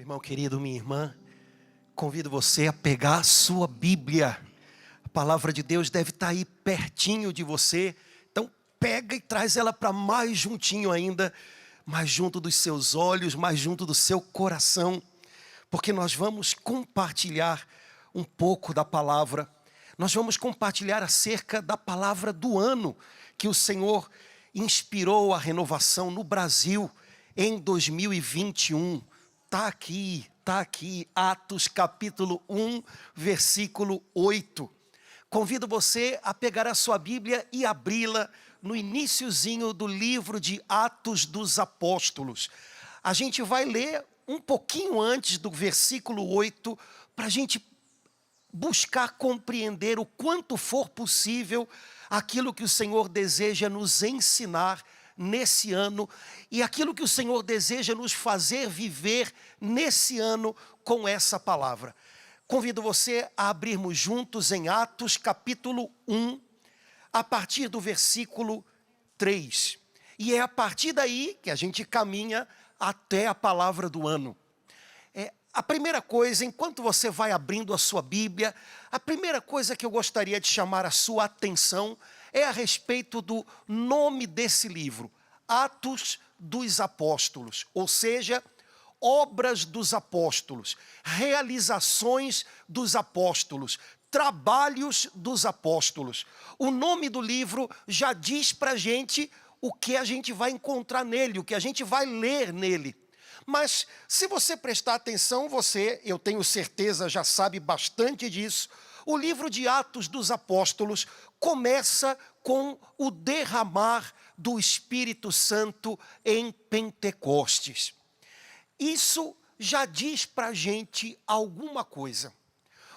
irmão querido, minha irmã, convido você a pegar a sua Bíblia. A palavra de Deus deve estar aí pertinho de você. Então pega e traz ela para mais juntinho ainda, mais junto dos seus olhos, mais junto do seu coração, porque nós vamos compartilhar um pouco da palavra. Nós vamos compartilhar acerca da palavra do ano que o Senhor inspirou a renovação no Brasil em 2021. Está aqui, Atos capítulo 1, versículo 8. Convido você a pegar a sua Bíblia e abri-la no iniciozinho do livro de Atos dos Apóstolos. A gente vai ler um pouquinho antes do versículo 8, para a gente buscar compreender o quanto for possível aquilo que o Senhor deseja nos ensinar nesse ano e aquilo que o Senhor deseja nos fazer viver nesse ano com essa palavra. Convido você a abrirmos juntos em Atos capítulo 1, a partir do versículo 3. E é a partir daí que a gente caminha até a palavra do ano. A primeira coisa, enquanto você vai abrindo a sua Bíblia, a primeira coisa que eu gostaria de chamar a sua atenção é a respeito do nome desse livro, Atos dos Apóstolos, ou seja, obras dos apóstolos, realizações dos apóstolos, trabalhos dos apóstolos. O nome do livro já diz para a gente o que a gente vai encontrar nele, o que a gente vai ler nele. Mas se você prestar atenção, eu tenho certeza, já sabe bastante disso. O livro de Atos dos Apóstolos começa com o derramar do Espírito Santo em Pentecostes. Isso já diz para a gente alguma coisa.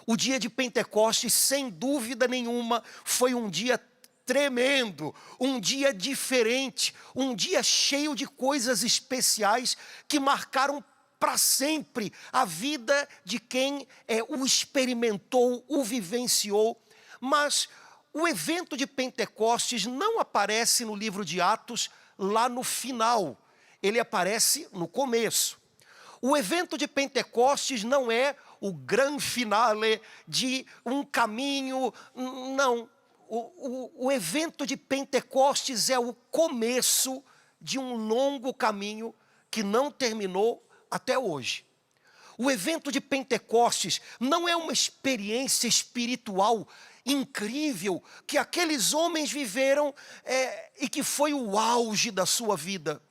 O dia de Pentecostes, sem dúvida nenhuma, foi um dia tremendo, um dia diferente, um dia cheio de coisas especiais que marcaram para sempre a vida de quem o experimentou, o vivenciou. Mas o evento de Pentecostes não aparece no livro de Atos lá no final, ele aparece no começo. O evento de Pentecostes não é o grande finale de um caminho, não. O evento de Pentecostes é o começo de um longo caminho que não terminou até hoje. O evento de Pentecostes não é uma experiência espiritual incrível que aqueles homens viveram e que foi o auge da sua vida.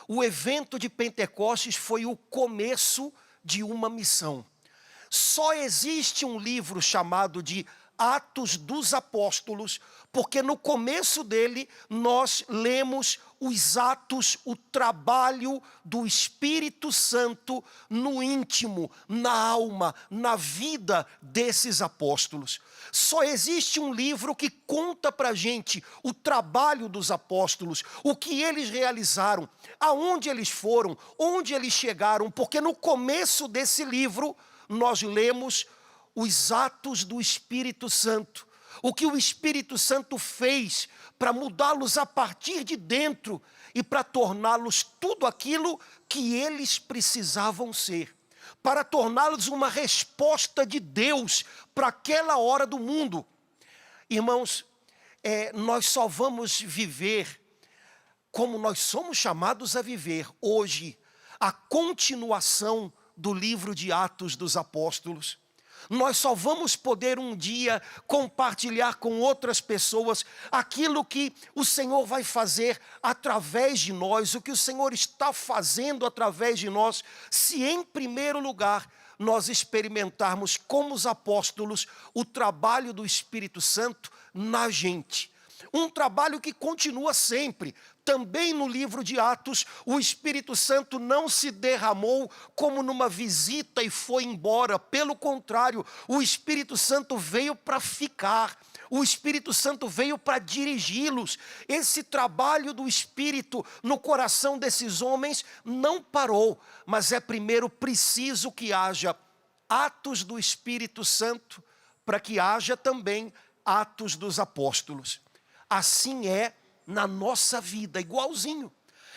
O evento de Pentecostes foi o começo de uma missão. Só existe um livro chamado de Atos dos Apóstolos, porque no começo dele nós lemos os atos, o trabalho do Espírito Santo no íntimo, na alma, na vida desses apóstolos. Só existe um livro que conta para a gente o trabalho dos apóstolos, o que eles realizaram, aonde eles foram, onde eles chegaram, porque no começo desse livro nós lemos os atos do Espírito Santo, o que o Espírito Santo fez para mudá-los a partir de dentro e para torná-los tudo aquilo que eles precisavam ser, para torná-los uma resposta de Deus para aquela hora do mundo. Irmãos, nós só vamos viver como nós somos chamados a viver hoje, a continuação do livro de Atos dos Apóstolos. Nós só vamos poder um dia compartilhar com outras pessoas aquilo que o Senhor vai fazer através de nós, o que o Senhor está fazendo através de nós, se em primeiro lugar nós experimentarmos como os apóstolos o trabalho do Espírito Santo na gente. Um trabalho que continua sempre. Também no livro de Atos, o Espírito Santo não se derramou como numa visita e foi embora. Pelo contrário, o Espírito Santo veio para ficar. O Espírito Santo veio para dirigi-los. Esse trabalho do Espírito no coração desses homens não parou. Mas é primeiro preciso que haja atos do Espírito Santo para que haja também atos dos apóstolos. Assim é na nossa vida, igualzinho.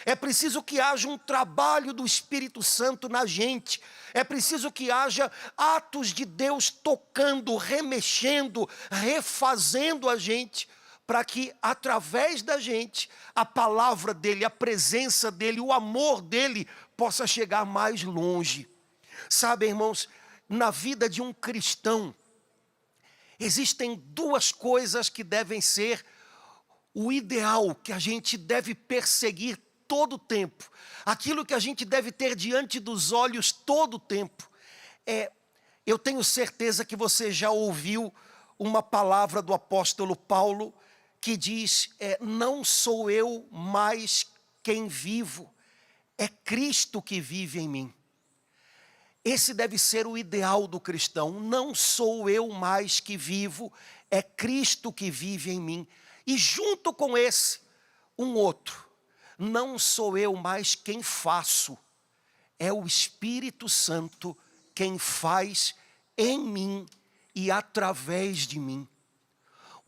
É preciso que haja um trabalho do Espírito Santo na gente. É preciso que haja atos de Deus tocando, remexendo, refazendo a gente, para que através da gente, a palavra dele, a presença dele, o amor dele possa chegar mais longe. Sabe, irmãos, na vida de um cristão, existem duas coisas que devem ser o ideal, que a gente deve perseguir todo o tempo. Aquilo que a gente deve ter diante dos olhos todo o tempo. Eu tenho certeza que você já ouviu uma palavra do apóstolo Paulo que diz, não sou eu mais quem vivo, é Cristo que vive em mim. Esse deve ser o ideal do cristão. Não sou eu mais que vivo, é Cristo que vive em mim. E junto com esse, um outro. Não sou eu mais quem faço, é o Espírito Santo quem faz em mim e através de mim.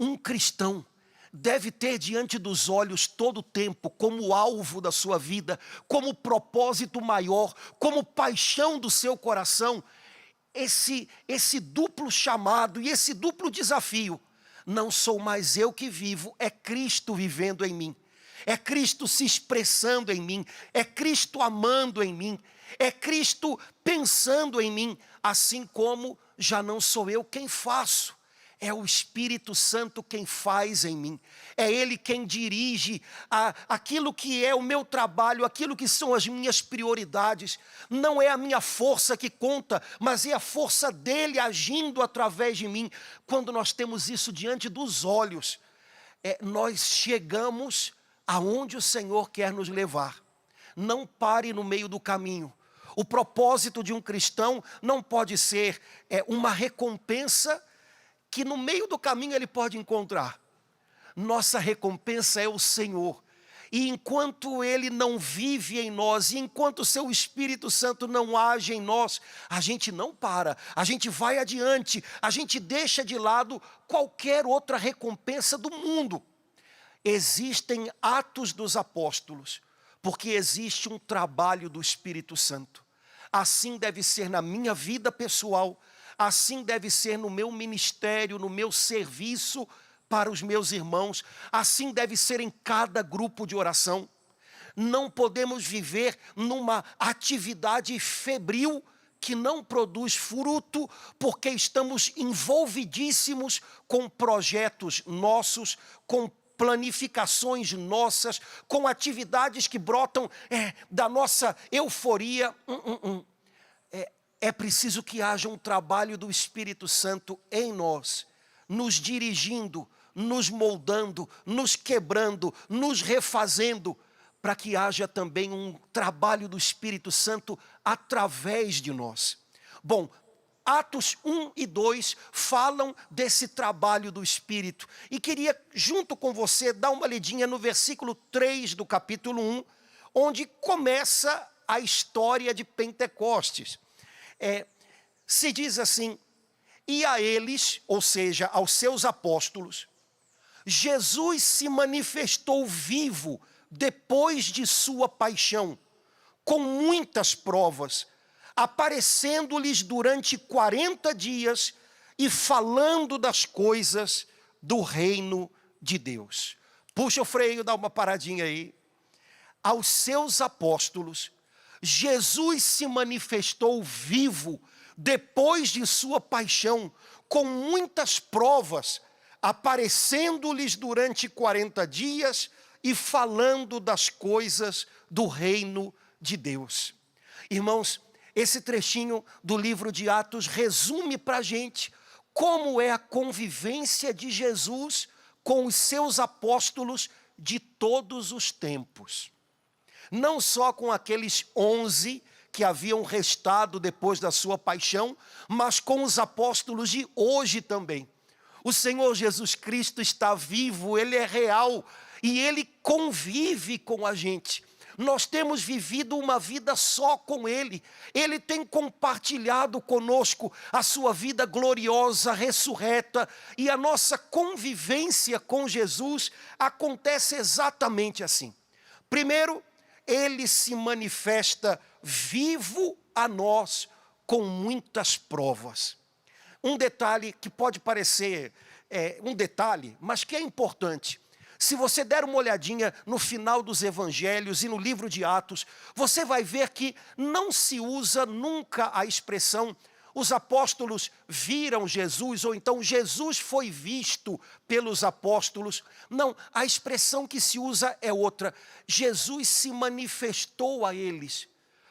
Um cristão deve ter diante dos olhos todo o tempo, como alvo da sua vida, como propósito maior, como paixão do seu coração, esse duplo chamado e esse duplo desafio. Não sou mais eu que vivo, é Cristo vivendo em mim. É Cristo se expressando em mim, é Cristo amando em mim, é Cristo pensando em mim, assim como já não sou eu quem faço. É o Espírito Santo quem faz em mim. É Ele quem dirige aquilo que é o meu trabalho, aquilo que são as minhas prioridades. Não é a minha força que conta, mas é a força dEle agindo através de mim. Quando nós temos isso diante dos olhos, nós chegamos aonde o Senhor quer nos levar. Não pare no meio do caminho. O propósito de um cristão não pode ser uma recompensa que no meio do caminho ele pode encontrar. Nossa recompensa é o Senhor. E enquanto Ele não vive em nós, e enquanto o Seu Espírito Santo não age em nós, a gente não para, a gente vai adiante, a gente deixa de lado qualquer outra recompensa do mundo. Existem atos dos apóstolos, porque existe um trabalho do Espírito Santo. Assim deve ser na minha vida pessoal, assim deve ser no meu ministério, no meu serviço para os meus irmãos, assim deve ser em cada grupo de oração. Não podemos viver numa atividade febril que não produz fruto, porque estamos envolvidíssimos com projetos nossos, com planificações nossas, com atividades que brotam da nossa euforia. É preciso que haja um trabalho do Espírito Santo em nós, nos dirigindo, nos moldando, nos quebrando, nos refazendo, para que haja também um trabalho do Espírito Santo através de nós. Bom, Atos 1 e 2 falam desse trabalho do Espírito. E queria, junto com você, dar uma lidinha no versículo 3 do capítulo 1, onde começa a história de Pentecostes. Se diz assim, e a eles, ou seja, aos seus apóstolos, Jesus se manifestou vivo depois de sua paixão, com muitas provas, aparecendo-lhes durante 40 dias e falando das coisas do reino de Deus. Puxa o freio, dá uma paradinha aí. Aos seus apóstolos, Jesus se manifestou vivo depois de sua paixão, com muitas provas, aparecendo-lhes durante 40 dias e falando das coisas do reino de Deus. Irmãos, esse trechinho do livro de Atos resume para a gente como é a convivência de Jesus com os seus apóstolos de todos os tempos. Não só com aqueles 11 que haviam restado depois da sua paixão, mas com os apóstolos de hoje também. O Senhor Jesus Cristo está vivo, Ele é real e Ele convive com a gente. Nós temos vivido uma vida só com Ele. Ele tem compartilhado conosco a sua vida gloriosa, ressurreta, e a nossa convivência com Jesus acontece exatamente assim. Primeiro, ele se manifesta vivo a nós com muitas provas. Um detalhe que pode parecer um detalhe, mas que é importante. Se você der uma olhadinha no final dos evangelhos e no livro de Atos, você vai ver que não se usa nunca a expressão os apóstolos viram Jesus, ou então Jesus foi visto pelos apóstolos. Não, a expressão que se usa é outra. Jesus se manifestou a eles.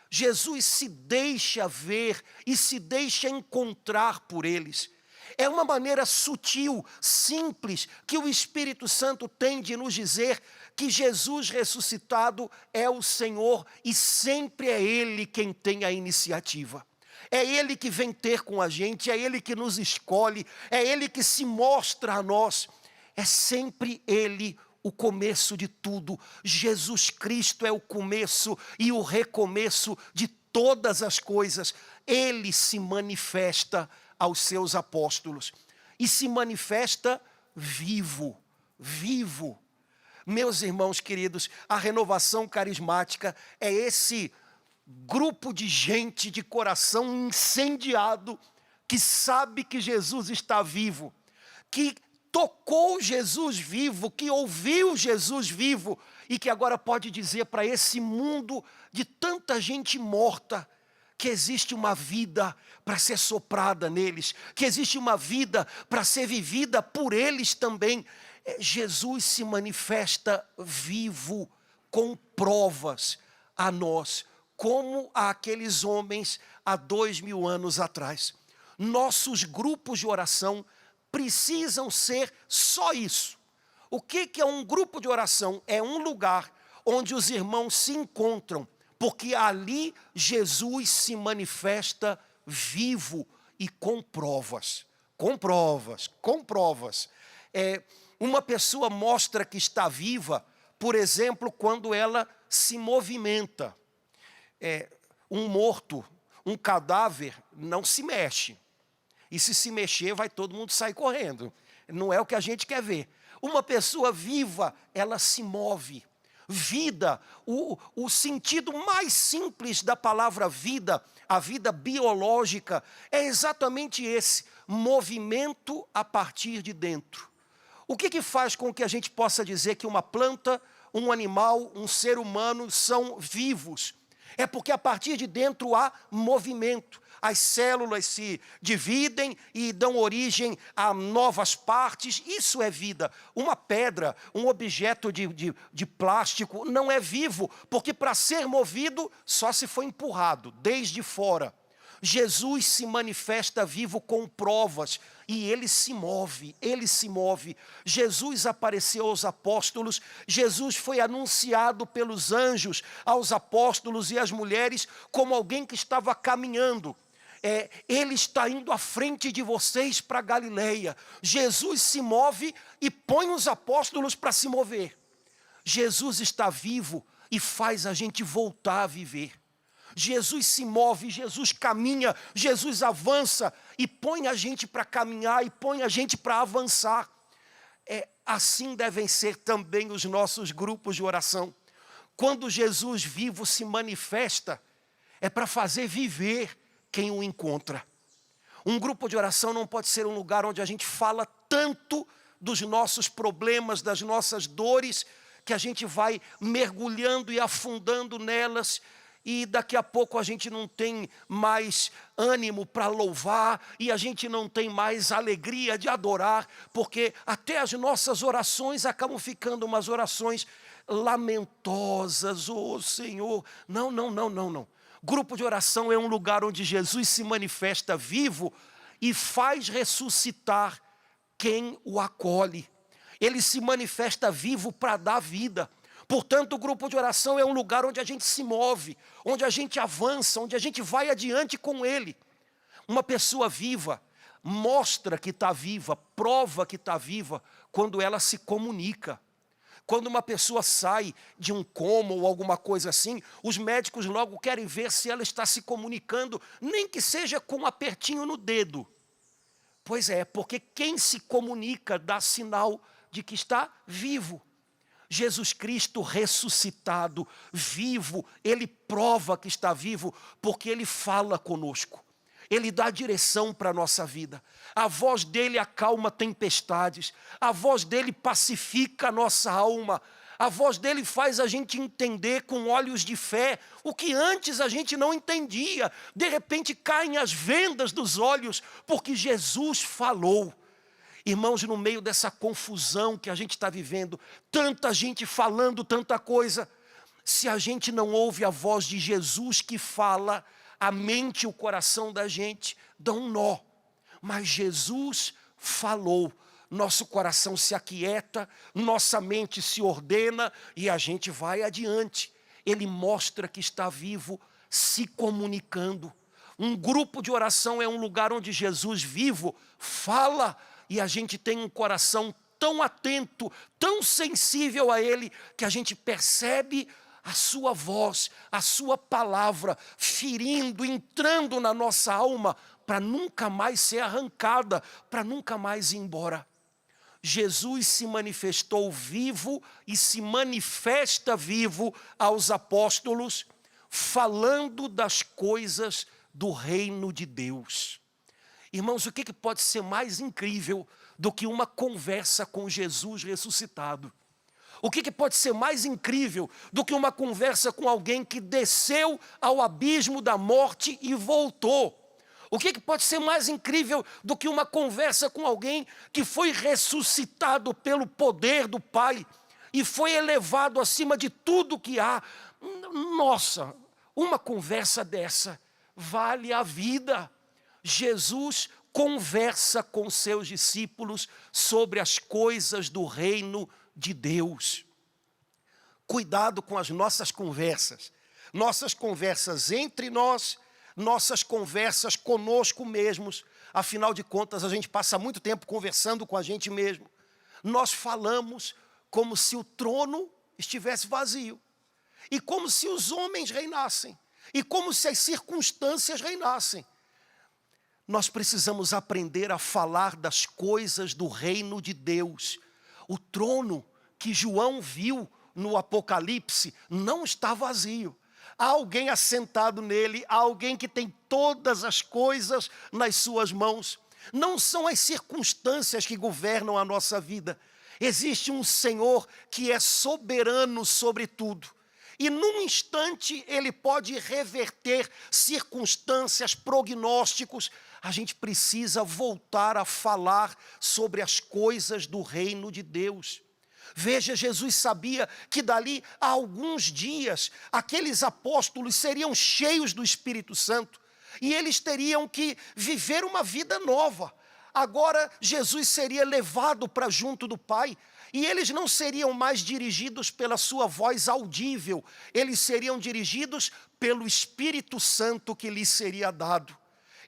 Jesus se deixa ver e se deixa encontrar por eles. É uma maneira sutil, simples, que o Espírito Santo tem de nos dizer que Jesus ressuscitado é o Senhor e sempre é Ele quem tem a iniciativa. É Ele que vem ter com a gente, é Ele que nos escolhe, é Ele que se mostra a nós. É sempre Ele o começo de tudo. Jesus Cristo é o começo e o recomeço de todas as coisas. Ele se manifesta aos seus apóstolos e se manifesta vivo, vivo. Meus irmãos queridos, a renovação carismática é esse grupo de gente de coração incendiado que sabe que Jesus está vivo, que tocou Jesus vivo, que ouviu Jesus vivo e que agora pode dizer para esse mundo de tanta gente morta que existe uma vida para ser soprada neles, que existe uma vida para ser vivida por eles também. Jesus se manifesta vivo com provas a nós, como àqueles homens há 2000 anos atrás. Nossos grupos de oração precisam ser só isso. O que é um grupo de oração? É um lugar onde os irmãos se encontram, porque ali Jesus se manifesta vivo e com provas. Com provas, com provas. Uma pessoa mostra que está viva, por exemplo, quando ela se movimenta. Um morto, um cadáver, não se mexe. E se mexer, vai todo mundo sair correndo. Não é o que a gente quer ver. Uma pessoa viva, ela se move. Vida, o sentido mais simples da palavra vida, a vida biológica, é exatamente esse, movimento a partir de dentro. O que faz com que a gente possa dizer que uma planta, um animal, um ser humano são vivos? É porque a partir de dentro há movimento. As células se dividem e dão origem a novas partes. Isso é vida. Uma pedra, um objeto de plástico não é vivo, porque para ser movido só se foi empurrado desde fora. Jesus se manifesta vivo com provas e ele se move, ele se move. Jesus apareceu aos apóstolos, Jesus foi anunciado pelos anjos aos apóstolos e às mulheres como alguém que estava caminhando. Ele está indo à frente de vocês para Galileia. Jesus se move e põe os apóstolos para se mover. Jesus está vivo e faz a gente voltar a viver. Jesus se move, Jesus caminha, Jesus avança e põe a gente para caminhar e põe a gente para avançar. Assim devem ser também os nossos grupos de oração. Quando Jesus vivo se manifesta, é para fazer viver quem o encontra. Um grupo de oração não pode ser um lugar onde a gente fala tanto dos nossos problemas, das nossas dores, que a gente vai mergulhando e afundando nelas, e daqui a pouco a gente não tem mais ânimo para louvar, e a gente não tem mais alegria de adorar, porque até as nossas orações acabam ficando umas orações lamentosas. Oh Senhor, não. Grupo de oração é um lugar onde Jesus se manifesta vivo e faz ressuscitar quem o acolhe. Ele se manifesta vivo para dar vida. Portanto, o grupo de oração é um lugar onde a gente se move, onde a gente avança, onde a gente vai adiante com ele. Uma pessoa viva mostra que está viva, prova que está viva, quando ela se comunica. Quando uma pessoa sai de um coma ou alguma coisa assim, os médicos logo querem ver se ela está se comunicando, nem que seja com um apertinho no dedo. Pois é, porque quem se comunica dá sinal de que está vivo. Jesus Cristo ressuscitado, vivo, Ele prova que está vivo, porque Ele fala conosco. Ele dá direção para a nossa vida. A voz dele acalma tempestades. A voz dele pacifica a nossa alma. A voz dele faz a gente entender com olhos de fé o que antes a gente não entendia. De repente caem as vendas dos olhos, porque Jesus falou. Irmãos, no meio dessa confusão que a gente está vivendo, tanta gente falando tanta coisa, se a gente não ouve a voz de Jesus que fala, a mente e o coração da gente dão um nó. Mas Jesus falou, nosso coração se aquieta, nossa mente se ordena e a gente vai adiante. Ele mostra que está vivo, se comunicando. Um grupo de oração é um lugar onde Jesus vivo fala e a gente tem um coração tão atento, tão sensível a Ele, que a gente percebe a sua voz, a sua palavra, ferindo, entrando na nossa alma, para nunca mais ser arrancada, para nunca mais ir embora. Jesus se manifestou vivo e se manifesta vivo aos apóstolos, falando das coisas do reino de Deus. Irmãos, o que pode ser mais incrível do que uma conversa com Jesus ressuscitado? O que pode ser mais incrível do que uma conversa com alguém que desceu ao abismo da morte e voltou? O que pode ser mais incrível do que uma conversa com alguém que foi ressuscitado pelo poder do Pai e foi elevado acima de tudo que há? Nossa, uma conversa dessa vale a vida. Jesus conversa com seus discípulos sobre as coisas do reino de Deus. Cuidado com as nossas conversas entre nós, nossas conversas conosco mesmos. Afinal de contas, a gente passa muito tempo conversando com a gente mesmo. Nós falamos como se o trono estivesse vazio, e como se os homens reinassem, e como se as circunstâncias reinassem. Nós precisamos aprender a falar das coisas do reino de Deus. O trono que João viu no Apocalipse não está vazio. Há alguém assentado nele, há alguém que tem todas as coisas nas suas mãos. Não são as circunstâncias que governam a nossa vida. Existe um Senhor que é soberano sobre tudo. E num instante ele pode reverter circunstâncias, prognósticos. A gente precisa voltar a falar sobre as coisas do reino de Deus. Veja, Jesus sabia que dali a alguns dias, aqueles apóstolos seriam cheios do Espírito Santo e eles teriam que viver uma vida nova. Agora Jesus seria levado para junto do Pai e eles não seriam mais dirigidos pela sua voz audível, eles seriam dirigidos pelo Espírito Santo que lhes seria dado.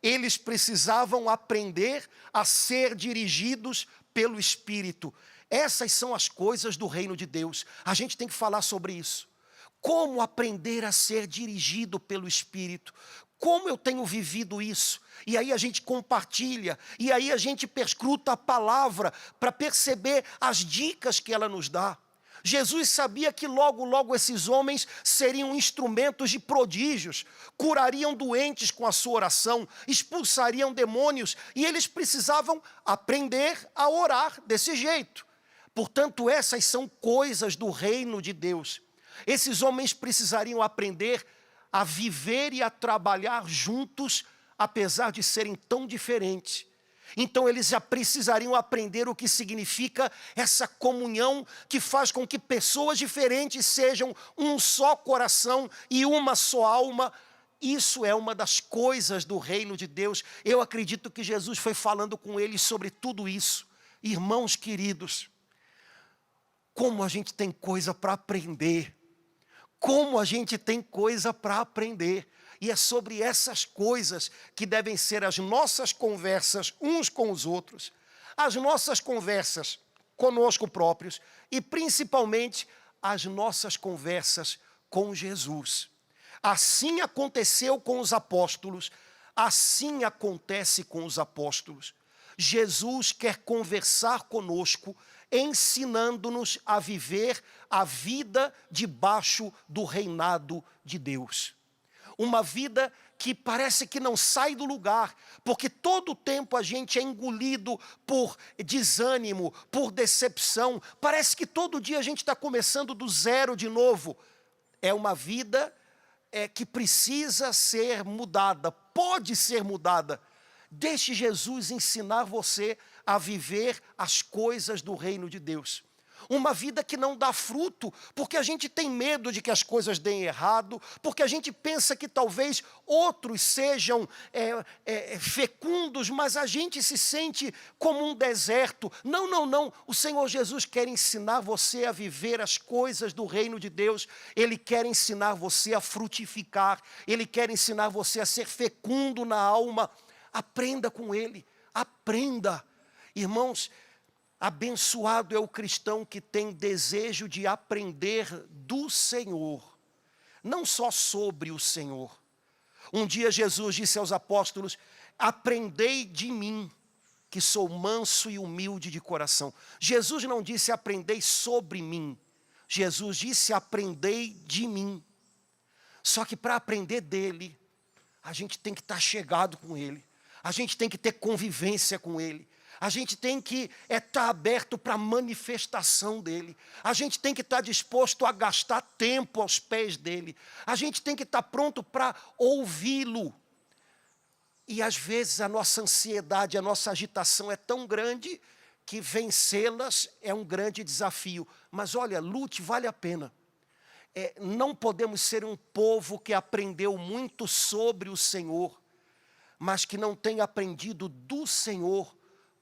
Eles precisavam aprender a ser dirigidos pelo Espírito. Essas são as coisas do reino de Deus. A gente tem que falar sobre isso. Como aprender a ser dirigido pelo Espírito? Como eu tenho vivido isso? E aí a gente compartilha, e aí a gente perscruta a palavra para perceber as dicas que ela nos dá. Jesus sabia que logo, logo esses homens seriam instrumentos de prodígios, curariam doentes com a sua oração, expulsariam demônios, e eles precisavam aprender a orar desse jeito. Portanto, essas são coisas do reino de Deus. Esses homens precisariam aprender a viver e a trabalhar juntos, apesar de serem tão diferentes. Então eles já precisariam aprender o que significa essa comunhão que faz com que pessoas diferentes sejam um só coração e uma só alma. Isso é uma das coisas do reino de Deus. Eu acredito que Jesus foi falando com eles sobre tudo isso. Irmãos queridos, como a gente tem coisa para aprender. Como a gente tem coisa para aprender. E é sobre essas coisas que devem ser as nossas conversas uns com os outros, as nossas conversas conosco próprios e principalmente as nossas conversas com Jesus. Assim aconteceu com os apóstolos, assim acontece com os apóstolos. Jesus quer conversar conosco ensinando-nos a viver a vida debaixo do reinado de Deus. Uma vida que parece que não sai do lugar, porque todo o tempo a gente é engolido por desânimo, por decepção. Parece que todo dia a gente está começando do zero de novo. É uma vida que precisa ser mudada, pode ser mudada. Deixe Jesus ensinar você a viver as coisas do reino de Deus. Uma vida que não dá fruto, porque a gente tem medo de que as coisas deem errado, porque a gente pensa que talvez outros sejam fecundos, mas a gente se sente como um deserto. Não, não, não. O Senhor Jesus quer ensinar você a viver as coisas do reino de Deus. Ele quer ensinar você a frutificar. Ele quer ensinar você a ser fecundo na alma. Aprenda com Ele. Aprenda. Irmãos, abençoado é o cristão que tem desejo de aprender do Senhor, não só sobre o Senhor. Um dia Jesus disse aos apóstolos: aprendei de mim, que sou manso e humilde de coração. Jesus não disse aprendei sobre mim, Jesus disse aprendei de mim. Só que para aprender dele, a gente tem que estar chegado com ele, a gente tem que ter convivência com ele. A gente tem que estar aberto para a manifestação dele. A gente tem que estar disposto a gastar tempo aos pés dele. A gente tem que estar pronto para ouvi-lo. E às vezes a nossa ansiedade, a nossa agitação é tão grande que vencê-las é um grande desafio. Mas olha, lute, vale a pena. Não podemos ser um povo que aprendeu muito sobre o Senhor, mas que não tem aprendido do Senhor,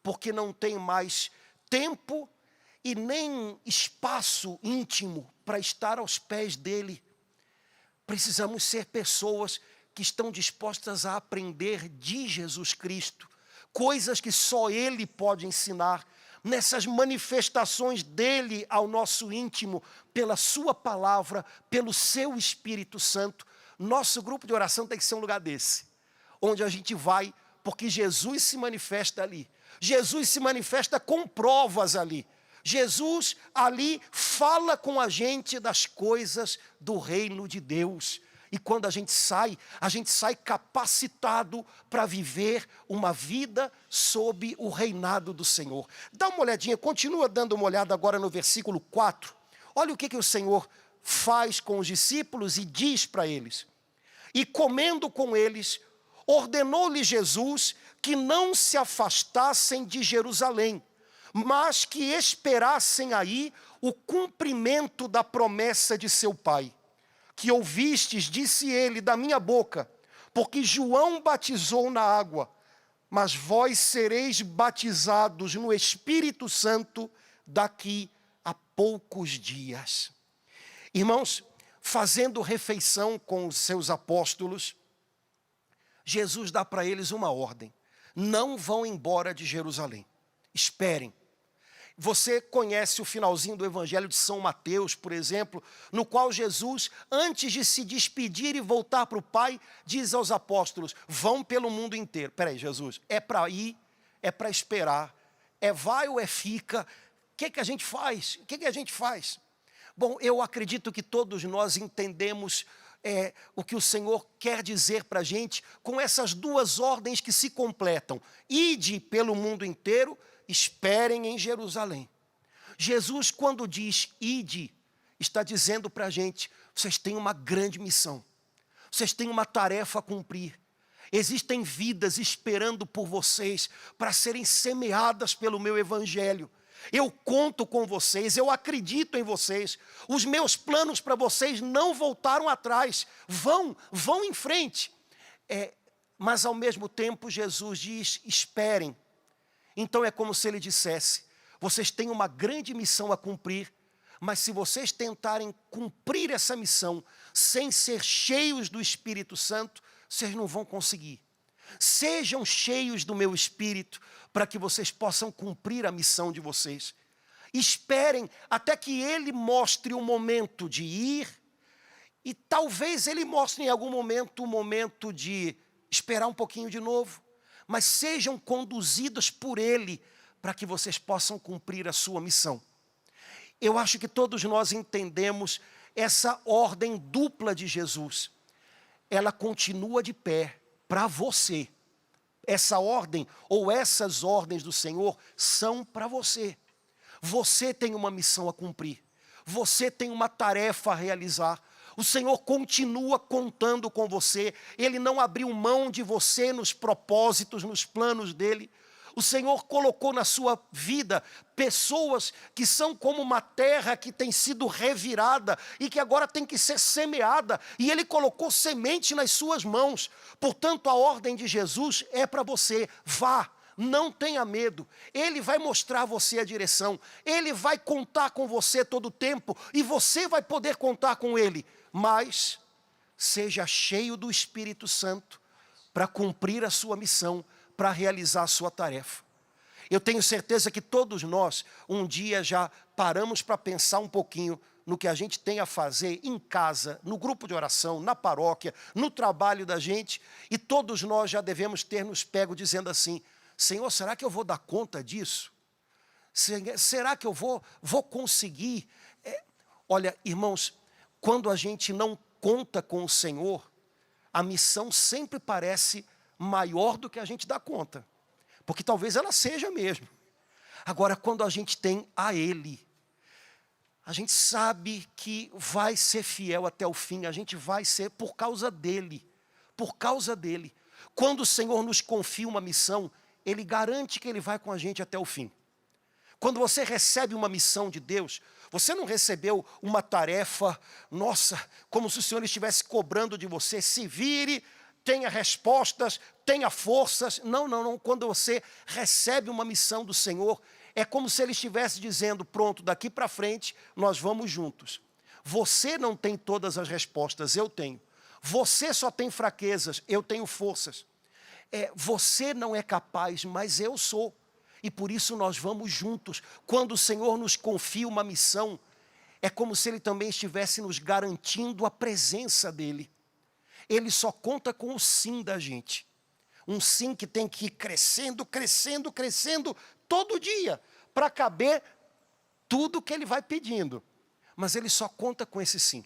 porque não tem mais tempo e nem espaço íntimo para estar aos pés dele. Precisamos ser pessoas que estão dispostas a aprender de Jesus Cristo, coisas que só Ele pode ensinar, nessas manifestações dele ao nosso íntimo, pela sua palavra, pelo seu Espírito Santo. Nosso grupo de oração tem que ser um lugar desse, onde a gente vai, porque Jesus se manifesta ali. Jesus se manifesta com provas ali. Jesus ali fala com a gente das coisas do reino de Deus. E quando a gente sai capacitado para viver uma vida sob o reinado do Senhor. Dá uma olhadinha, continua dando uma olhada agora no versículo 4. Olha o que o Senhor faz com os discípulos e diz para eles. E comendo com eles, ordenou-lhe Jesus que não se afastassem de Jerusalém, mas que esperassem aí o cumprimento da promessa de seu Pai. Que ouvistes, disse ele, da minha boca, porque João batizou na água, mas vós sereis batizados no Espírito Santo daqui a poucos dias. Irmãos, fazendo refeição com os seus apóstolos, Jesus dá para eles uma ordem: não vão embora de Jerusalém, esperem. Você conhece o finalzinho do Evangelho de São Mateus, por exemplo, no qual Jesus, antes de se despedir e voltar para o Pai, diz aos apóstolos: vão pelo mundo inteiro. Espera aí, Jesus, é para ir, é para esperar, é vai ou é fica? O que a gente faz? O que a gente faz? Bom, eu acredito que todos nós entendemos o que o Senhor quer dizer para a gente com essas duas ordens que se completam. Ide pelo mundo inteiro, esperem em Jerusalém. Jesus, quando diz ide, está dizendo para a gente: vocês têm uma grande missão, vocês têm uma tarefa a cumprir. Existem vidas esperando por vocês para serem semeadas pelo meu evangelho. Eu conto com vocês, eu acredito em vocês. Os meus planos para vocês não voltaram atrás. Vão em frente. Mas ao mesmo tempo Jesus diz: esperem. Então é como se ele dissesse: vocês têm uma grande missão a cumprir, mas se vocês tentarem cumprir essa missão sem ser cheios do Espírito Santo, vocês não vão conseguir. Sejam cheios do meu Espírito, para que vocês possam cumprir a missão de vocês. Esperem até que Ele mostre o momento de ir, e talvez Ele mostre em algum momento o momento de esperar um pouquinho de novo, mas sejam conduzidos por Ele, para que vocês possam cumprir a sua missão. Eu acho que todos nós entendemos essa ordem dupla de Jesus. Ela continua de pé para você. Essa ordem ou essas ordens do Senhor são para você. Você tem uma missão a cumprir. Você tem uma tarefa a realizar. O Senhor continua contando com você. Ele não abriu mão de você nos propósitos, nos planos dele. O Senhor colocou na sua vida pessoas que são como uma terra que tem sido revirada e que agora tem que ser semeada. E Ele colocou semente nas suas mãos. Portanto, a ordem de Jesus é para você. Vá, não tenha medo. Ele vai mostrar a você a direção. Ele vai contar com você todo o tempo e você vai poder contar com Ele. Mas seja cheio do Espírito Santo para cumprir a sua missão, para realizar a sua tarefa. Eu tenho certeza que todos nós, um dia já paramos para pensar um pouquinho no que a gente tem a fazer em casa, no grupo de oração, na paróquia, no trabalho da gente, e todos nós já devemos ter nos pego dizendo assim: Senhor, será que eu vou dar conta disso? Será que eu vou conseguir? Olha, irmãos, quando a gente não conta com o Senhor, a missão sempre parece maior do que a gente dá conta. Porque talvez ela seja mesmo. Agora, quando a gente tem a Ele, a gente sabe que vai ser fiel até o fim. A gente vai ser por causa dEle. Por causa dEle. Quando o Senhor nos confia uma missão, Ele garante que Ele vai com a gente até o fim. Quando você recebe uma missão de Deus, você não recebeu uma tarefa, nossa, como se o Senhor estivesse cobrando de você: se vire, tenha respostas, tenha forças. Não, não, não. Quando você recebe uma missão do Senhor, é como se Ele estivesse dizendo: pronto, daqui para frente nós vamos juntos. Você não tem todas as respostas, eu tenho. Você só tem fraquezas, eu tenho forças. Você não é capaz, mas eu sou. E por isso nós vamos juntos. Quando o Senhor nos confia uma missão, é como se Ele também estivesse nos garantindo a presença dEle. Ele só conta com o sim da gente. Um sim que tem que ir crescendo, crescendo, crescendo todo dia, para caber tudo que Ele vai pedindo. Mas Ele só conta com esse sim.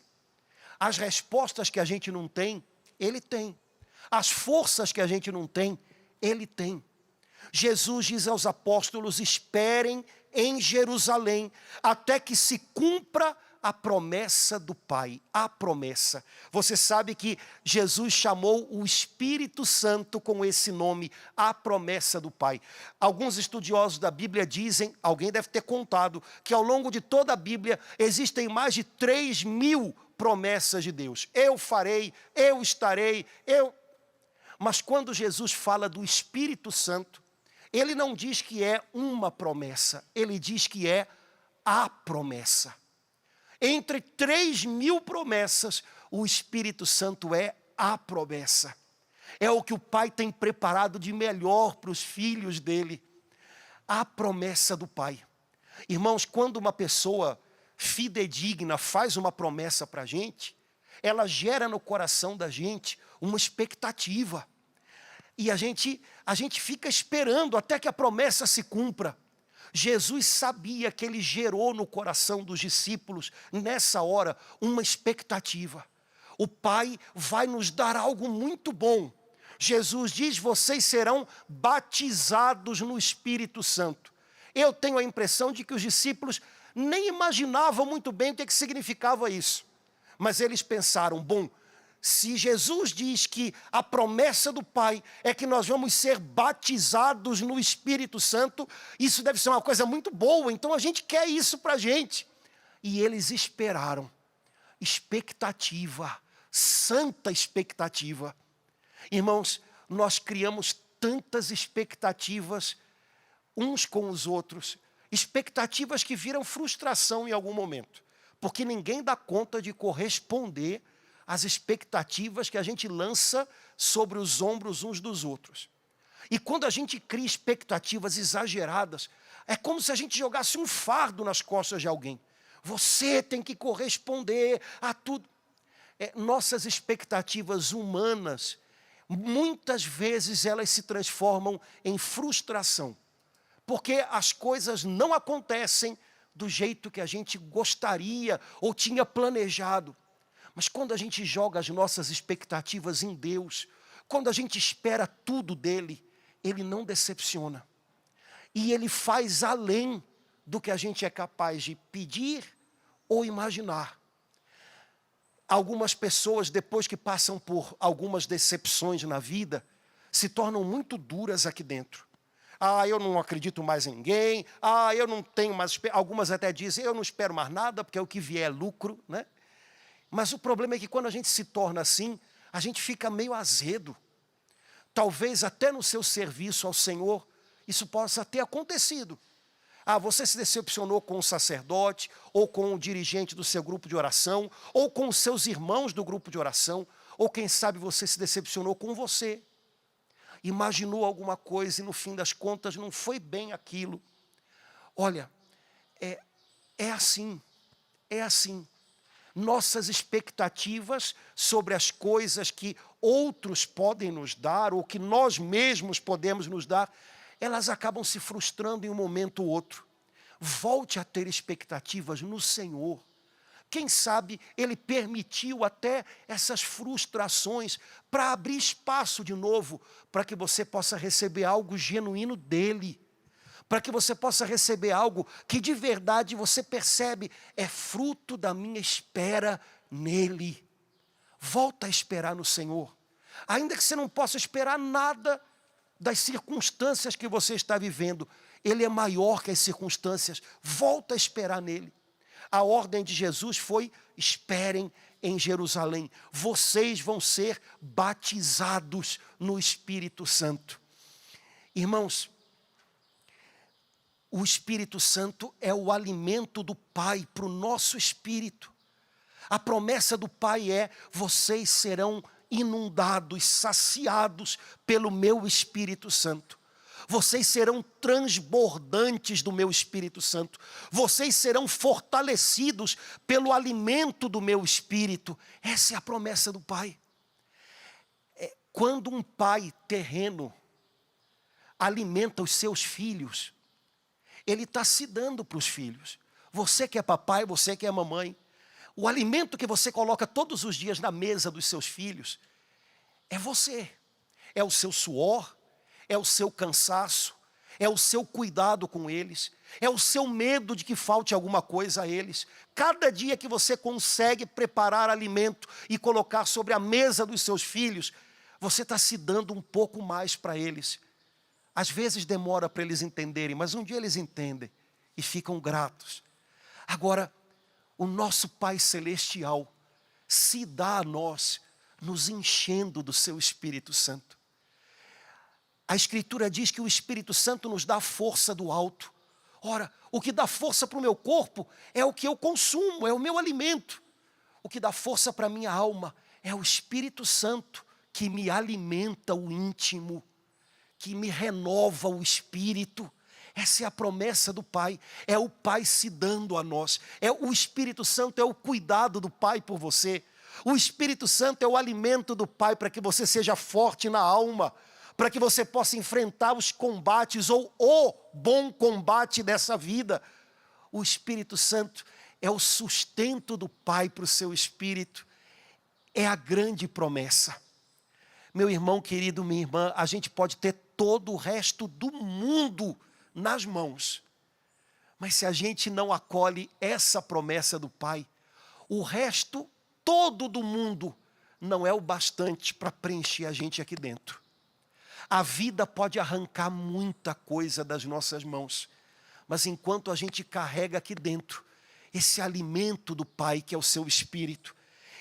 As respostas que a gente não tem, Ele tem. As forças que a gente não tem, Ele tem. Jesus diz aos apóstolos: esperem em Jerusalém, até que se cumpra a promessa do Pai, a promessa. Você sabe que Jesus chamou o Espírito Santo com esse nome, a promessa do Pai. Alguns estudiosos da Bíblia dizem, alguém deve ter contado, que ao longo de toda a Bíblia existem mais de 3.000 promessas de Deus. Eu farei, eu estarei, eu... Mas quando Jesus fala do Espírito Santo, Ele não diz que é uma promessa, Ele diz que é a promessa. Entre 3.000 promessas, o Espírito Santo é a promessa. É o que o Pai tem preparado de melhor para os filhos dele. A promessa do Pai. Irmãos, quando uma pessoa fidedigna faz uma promessa para a gente, ela gera no coração da gente uma expectativa. E a gente fica esperando até que a promessa se cumpra. Jesus sabia que Ele gerou no coração dos discípulos, nessa hora, uma expectativa. O Pai vai nos dar algo muito bom. Jesus diz: vocês serão batizados no Espírito Santo. Eu tenho a impressão de que os discípulos nem imaginavam muito bem o que significava isso. Mas eles pensaram: bom, se Jesus diz que a promessa do Pai é que nós vamos ser batizados no Espírito Santo, isso deve ser uma coisa muito boa, então a gente quer isso para a gente. E eles esperaram. Expectativa, santa expectativa. Irmãos, nós criamos tantas expectativas uns com os outros, expectativas que viram frustração em algum momento, porque ninguém dá conta de corresponder as expectativas que a gente lança sobre os ombros uns dos outros. E quando a gente cria expectativas exageradas, é como se a gente jogasse um fardo nas costas de alguém. Você tem que corresponder a tudo. Nossas expectativas humanas, muitas vezes elas se transformam em frustração. porque as coisas não acontecem do jeito que a gente gostaria ou tinha planejado. Mas quando a gente joga as nossas expectativas em Deus, quando a gente espera tudo dele, ele não decepciona. E ele faz além do que a gente é capaz de pedir ou imaginar. Algumas pessoas, depois que passam por algumas decepções na vida, se tornam muito duras aqui dentro. Eu não acredito mais em ninguém. Eu não tenho mais... Algumas até dizem, eu não espero mais nada, porque o que vier é lucro, né? Mas o problema é que quando a gente se torna assim, a gente fica meio azedo. Talvez até no seu serviço ao Senhor, isso possa ter acontecido. Você se decepcionou com o sacerdote, ou com o dirigente do seu grupo de oração, ou com os seus irmãos do grupo de oração, ou quem sabe você se decepcionou com você. Imaginou alguma coisa e no fim das contas não foi bem aquilo. Olha, é assim. Nossas expectativas sobre as coisas que outros podem nos dar, ou que nós mesmos podemos nos dar, elas acabam se frustrando em um momento ou outro. Volte a ter expectativas no Senhor. Quem sabe Ele permitiu até essas frustrações para abrir espaço de novo, para que você possa receber algo genuíno dEle. Para que você possa receber algo que de verdade você percebe é fruto da minha espera nele. Volta a esperar no Senhor. Ainda que você não possa esperar nada das circunstâncias que você está vivendo, Ele é maior que as circunstâncias. Volta a esperar nele. A ordem de Jesus foi: esperem em Jerusalém. Vocês vão ser batizados no Espírito Santo. Irmãos, o Espírito Santo é o alimento do Pai para o nosso espírito. A promessa do Pai é: vocês serão inundados, saciados pelo meu Espírito Santo. Vocês serão transbordantes do meu Espírito Santo. Vocês serão fortalecidos pelo alimento do meu Espírito. Essa é a promessa do Pai. Quando um pai terreno alimenta os seus filhos, ele está se dando para os filhos. Você que é papai, você que é mamãe, o alimento que você coloca todos os dias na mesa dos seus filhos é você. É o seu suor, é o seu cansaço, é o seu cuidado com eles, é o seu medo de que falte alguma coisa a eles. Cada dia que você consegue preparar alimento e colocar sobre a mesa dos seus filhos, você está se dando um pouco mais para eles. Às vezes demora para eles entenderem, mas um dia eles entendem e ficam gratos. Agora, o nosso Pai Celestial se dá a nós, nos enchendo do seu Espírito Santo. A Escritura diz que o Espírito Santo nos dá a força do alto. Ora, o que dá força para o meu corpo é o que eu consumo, é o meu alimento. O que dá força para a minha alma é o Espírito Santo que me alimenta o íntimo, que me renova o espírito. Essa é a promessa do Pai, é o Pai se dando a nós. O Espírito Santo é o cuidado do Pai por você. O Espírito Santo é o alimento do Pai para que você seja forte na alma, para que você possa enfrentar os combates ou o bom combate dessa vida. O Espírito Santo é o sustento do Pai para o seu espírito. É a grande promessa. Meu irmão querido, minha irmã, a gente pode ter todo o resto do mundo nas mãos, mas se a gente não acolhe essa promessa do Pai, o resto todo do mundo não é o bastante para preencher a gente aqui dentro. A vida pode arrancar muita coisa das nossas mãos, mas enquanto a gente carrega aqui dentro esse alimento do Pai, que é o seu Espírito,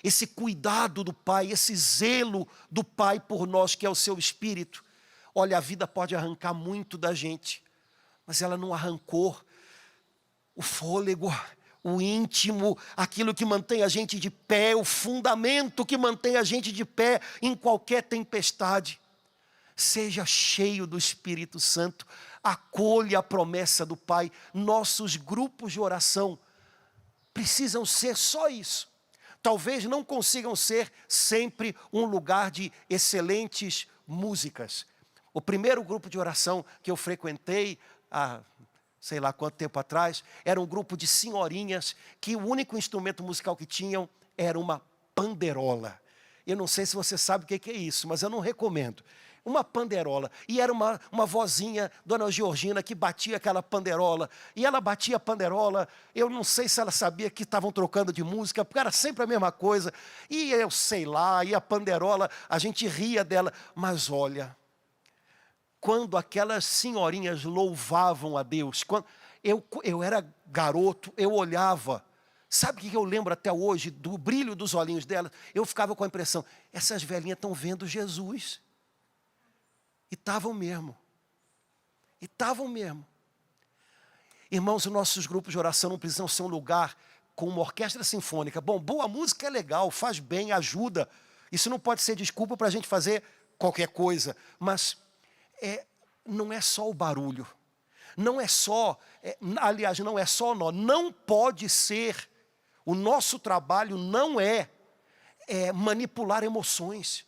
esse cuidado do Pai, esse zelo do Pai por nós, que é o seu Espírito, olha, a vida pode arrancar muito da gente, mas ela não arrancou o fôlego, o íntimo, aquilo que mantém a gente de pé, o fundamento que mantém a gente de pé em qualquer tempestade. Seja cheio do Espírito Santo, acolha a promessa do Pai. Nossos grupos de oração precisam ser só isso. Talvez não consigam ser sempre um lugar de excelentes músicas. O primeiro grupo de oração que eu frequentei, há sei lá quanto tempo atrás, era um grupo de senhorinhas que o único instrumento musical que tinham era uma panderola. Eu não sei se você sabe o que é isso, mas eu não recomendo. Uma panderola. E era uma vozinha, Dona Georgina, que batia aquela panderola. E ela batia a panderola, eu não sei se ela sabia que estavam trocando de música, porque era sempre a mesma coisa. E eu sei lá, e a panderola, a gente ria dela. Mas olha, quando aquelas senhorinhas louvavam a Deus, quando eu era garoto, eu olhava, sabe o que eu lembro até hoje, do brilho dos olhinhos delas? Eu ficava com a impressão, essas velhinhas estão vendo Jesus. E estavam mesmo. E estavam mesmo. Irmãos, os nossos grupos de oração não precisam ser um lugar com uma orquestra sinfônica. Bom, boa música é legal, faz bem, ajuda. Isso não pode ser desculpa para a gente fazer qualquer coisa, mas não é só o barulho, não é só, aliás, não é só nós, não pode ser, o nosso trabalho não é manipular emoções,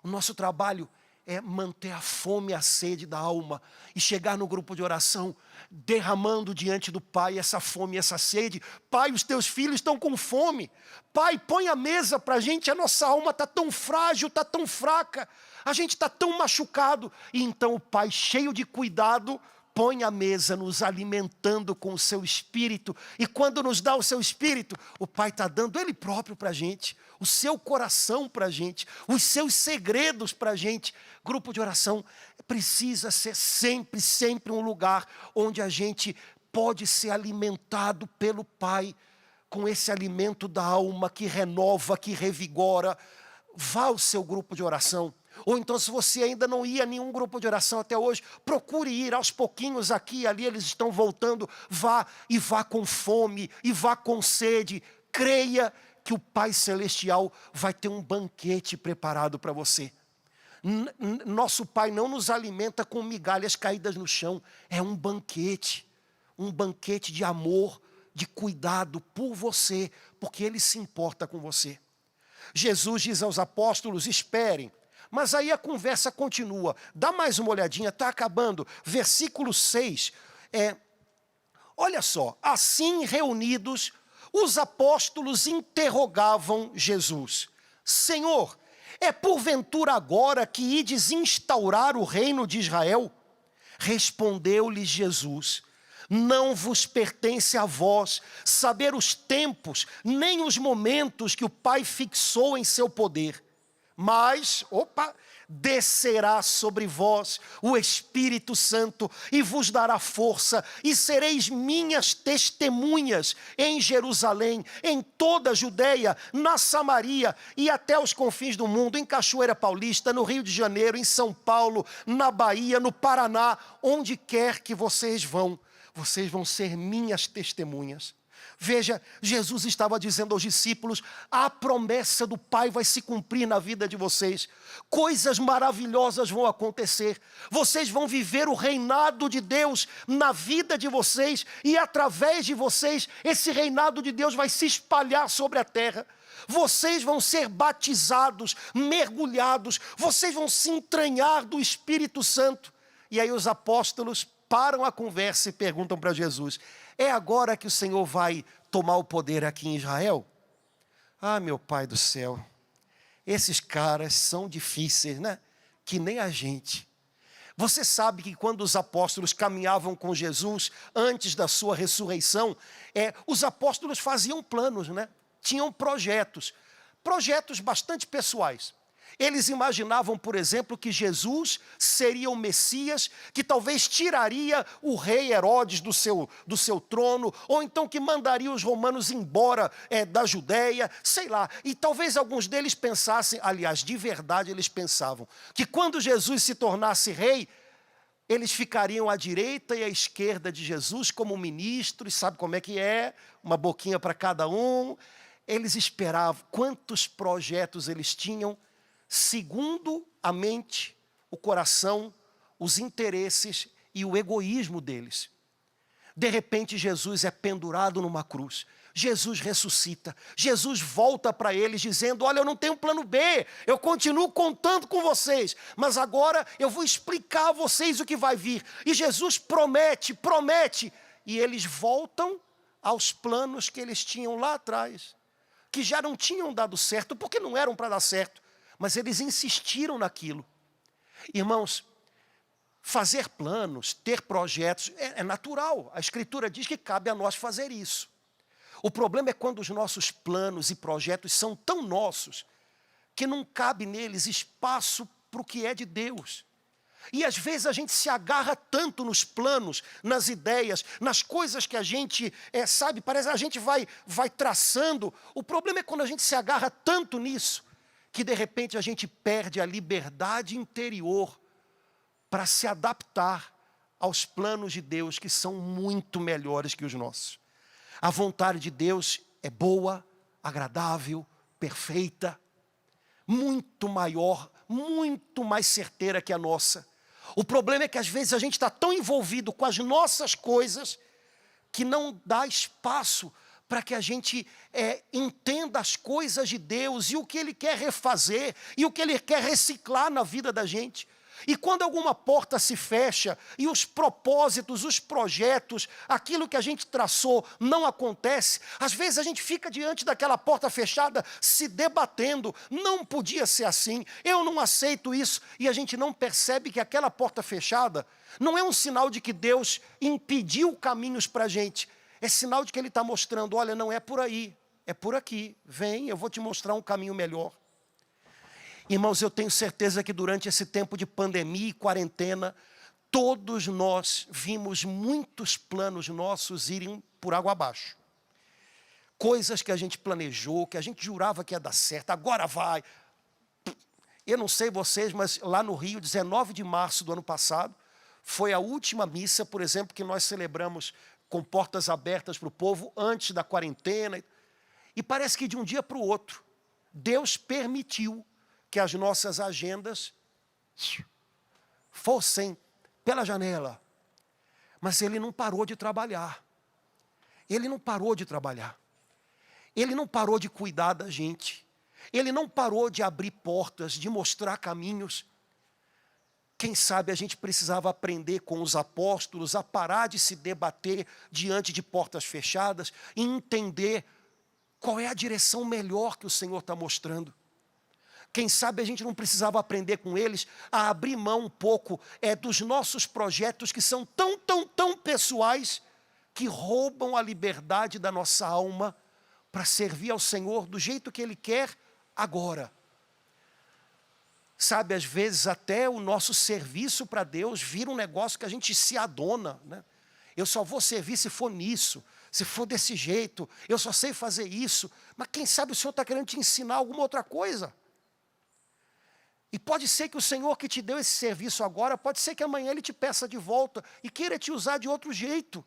o nosso trabalho é manter a fome e a sede da alma e chegar no grupo de oração derramando diante do Pai essa fome e essa sede. Pai, os teus filhos estão com fome. Pai, põe a mesa para a gente, a nossa alma está tão frágil, está tão fraca, a gente está tão machucado. E então o Pai, cheio de cuidado, põe a mesa nos alimentando com o seu Espírito. E quando nos dá o seu Espírito, o Pai está dando Ele próprio para a gente, o seu coração para a gente, os seus segredos para a gente. Grupo de oração precisa ser sempre, sempre um lugar onde a gente pode ser alimentado pelo Pai, com esse alimento da alma que renova, que revigora. Vá ao seu grupo de oração. Ou então, se você ainda não ia a nenhum grupo de oração até hoje, procure ir aos pouquinhos aqui e ali, eles estão voltando. Vá, e vá com fome, e vá com sede. Creia que o Pai Celestial vai ter um banquete preparado para você. Nosso Pai não nos alimenta com migalhas caídas no chão. É um banquete de amor, de cuidado por você, porque Ele se importa com você. Jesus diz aos apóstolos, esperem. Mas aí a conversa continua. Dá mais uma olhadinha, está acabando. Versículo 6. Olha só, assim reunidos, os apóstolos interrogavam Jesus. Senhor, é porventura agora que ides instaurar o reino de Israel? Respondeu-lhes Jesus, não vos pertence a vós saber os tempos, nem os momentos que o Pai fixou em seu poder. Mas, descerá sobre vós o Espírito Santo e vos dará força, e sereis minhas testemunhas em Jerusalém, em toda a Judeia, na Samaria e até os confins do mundo, em Cachoeira Paulista, no Rio de Janeiro, em São Paulo, na Bahia, no Paraná, onde quer que vocês vão ser minhas testemunhas. Veja, Jesus estava dizendo aos discípulos, a promessa do Pai vai se cumprir na vida de vocês. Coisas maravilhosas vão acontecer. Vocês vão viver o reinado de Deus na vida de vocês. E através de vocês, esse reinado de Deus vai se espalhar sobre a terra. Vocês vão ser batizados, mergulhados. Vocês vão se entranhar do Espírito Santo. E aí os apóstolos param a conversa e perguntam para Jesus, é agora que o Senhor vai tomar o poder aqui em Israel? Ah, meu Pai do céu, esses caras são difíceis, né? Que nem a gente. Você sabe que quando os apóstolos caminhavam com Jesus, antes da sua ressurreição, os apóstolos faziam planos, né? Tinham projetos bastante pessoais. Eles imaginavam, por exemplo, que Jesus seria o Messias, que talvez tiraria o rei Herodes do seu trono, ou então que mandaria os romanos embora da Judéia, sei lá. E talvez alguns deles pensassem, aliás, de verdade eles pensavam, que quando Jesus se tornasse rei, eles ficariam à direita e à esquerda de Jesus como ministros, sabe como é que é? Uma boquinha para cada um. Eles esperavam, quantos projetos eles tinham, segundo a mente, o coração, os interesses e o egoísmo deles. De repente, Jesus é pendurado numa cruz. Jesus ressuscita, Jesus volta para eles dizendo, olha, eu não tenho plano B, eu continuo contando com vocês, mas agora eu vou explicar a vocês o que vai vir. E Jesus promete, e eles voltam aos planos que eles tinham lá atrás, que já não tinham dado certo, porque não eram para dar certo, mas eles insistiram naquilo. Irmãos, fazer planos, ter projetos, é natural. A Escritura diz que cabe a nós fazer isso. O problema é quando os nossos planos e projetos são tão nossos, que não cabe neles espaço para o que é de Deus. E às vezes a gente se agarra tanto nos planos, nas ideias, nas coisas que a gente, sabe, parece que a gente vai traçando. O problema é quando a gente se agarra tanto nisso, que de repente a gente perde a liberdade interior para se adaptar aos planos de Deus, que são muito melhores que os nossos. A vontade de Deus é boa, agradável, perfeita, muito maior, muito mais certeira que a nossa. O problema é que às vezes a gente está tão envolvido com as nossas coisas, que não dá espaço para que a gente entenda as coisas de Deus, e o que Ele quer refazer, e o que Ele quer reciclar na vida da gente. E quando alguma porta se fecha, e os propósitos, os projetos, aquilo que a gente traçou não acontece, às vezes a gente fica diante daquela porta fechada, se debatendo, não podia ser assim, eu não aceito isso, e a gente não percebe que aquela porta fechada não é um sinal de que Deus impediu caminhos para a gente, é sinal de que Ele está mostrando, olha, não é por aí, é por aqui, vem, eu vou te mostrar um caminho melhor. Irmãos, eu tenho certeza que durante esse tempo de pandemia e quarentena, todos nós vimos muitos planos nossos irem por água abaixo. Coisas que a gente planejou, que a gente jurava que ia dar certo, agora vai. Eu não sei vocês, mas lá no Rio, 19 de março do ano passado, foi a última missa, por exemplo, que nós celebramos com portas abertas para o povo antes da quarentena. E parece que de um dia para o outro, Deus permitiu que as nossas agendas fossem pela janela. Mas Ele não parou de trabalhar. Ele não parou de trabalhar. Ele não parou de cuidar da gente. Ele não parou de abrir portas, de mostrar caminhos. Quem sabe a gente precisava aprender com os apóstolos a parar de se debater diante de portas fechadas e entender qual é a direção melhor que o Senhor está mostrando. Quem sabe a gente não precisava aprender com eles a abrir mão um pouco dos nossos projetos que são tão pessoais, que roubam a liberdade da nossa alma para servir ao Senhor do jeito que Ele quer agora. Sabe, às vezes até o nosso serviço para Deus vira um negócio que a gente se adona, né? Eu só vou servir se for nisso, se for desse jeito, eu só sei fazer isso. Mas quem sabe o Senhor está querendo te ensinar alguma outra coisa. E pode ser que o Senhor que te deu esse serviço agora, pode ser que amanhã Ele te peça de volta e queira te usar de outro jeito.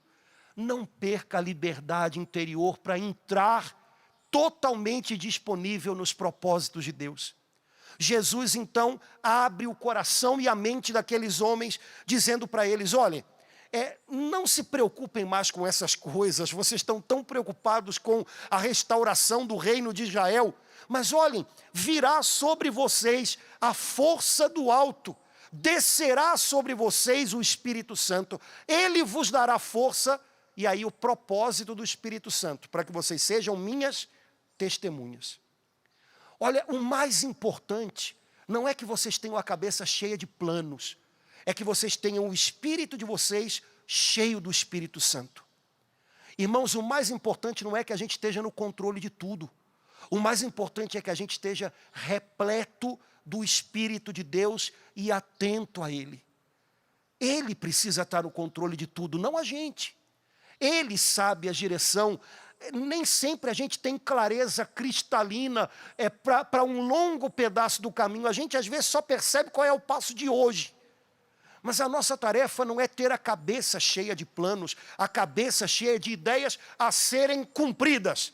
Não perca a liberdade interior para entrar totalmente disponível nos propósitos de Deus. Jesus, então, abre o coração e a mente daqueles homens, dizendo para eles, olhem, não se preocupem mais com essas coisas, vocês estão tão preocupados com a restauração do reino de Israel, mas olhem, virá sobre vocês a força do alto, descerá sobre vocês o Espírito Santo, Ele vos dará força, e aí o propósito do Espírito Santo, para que vocês sejam minhas testemunhas. Olha, o mais importante não é que vocês tenham a cabeça cheia de planos, é que vocês tenham o espírito de vocês cheio do Espírito Santo. Irmãos, o mais importante não é que a gente esteja no controle de tudo. O mais importante é que a gente esteja repleto do Espírito de Deus e atento a Ele. Ele precisa estar no controle de tudo, não a gente. Ele sabe a direção. Nem sempre a gente tem clareza cristalina para um longo pedaço do caminho. A gente às vezes só percebe qual é o passo de hoje. Mas a nossa tarefa não é ter a cabeça cheia de planos, a cabeça cheia de ideias a serem cumpridas.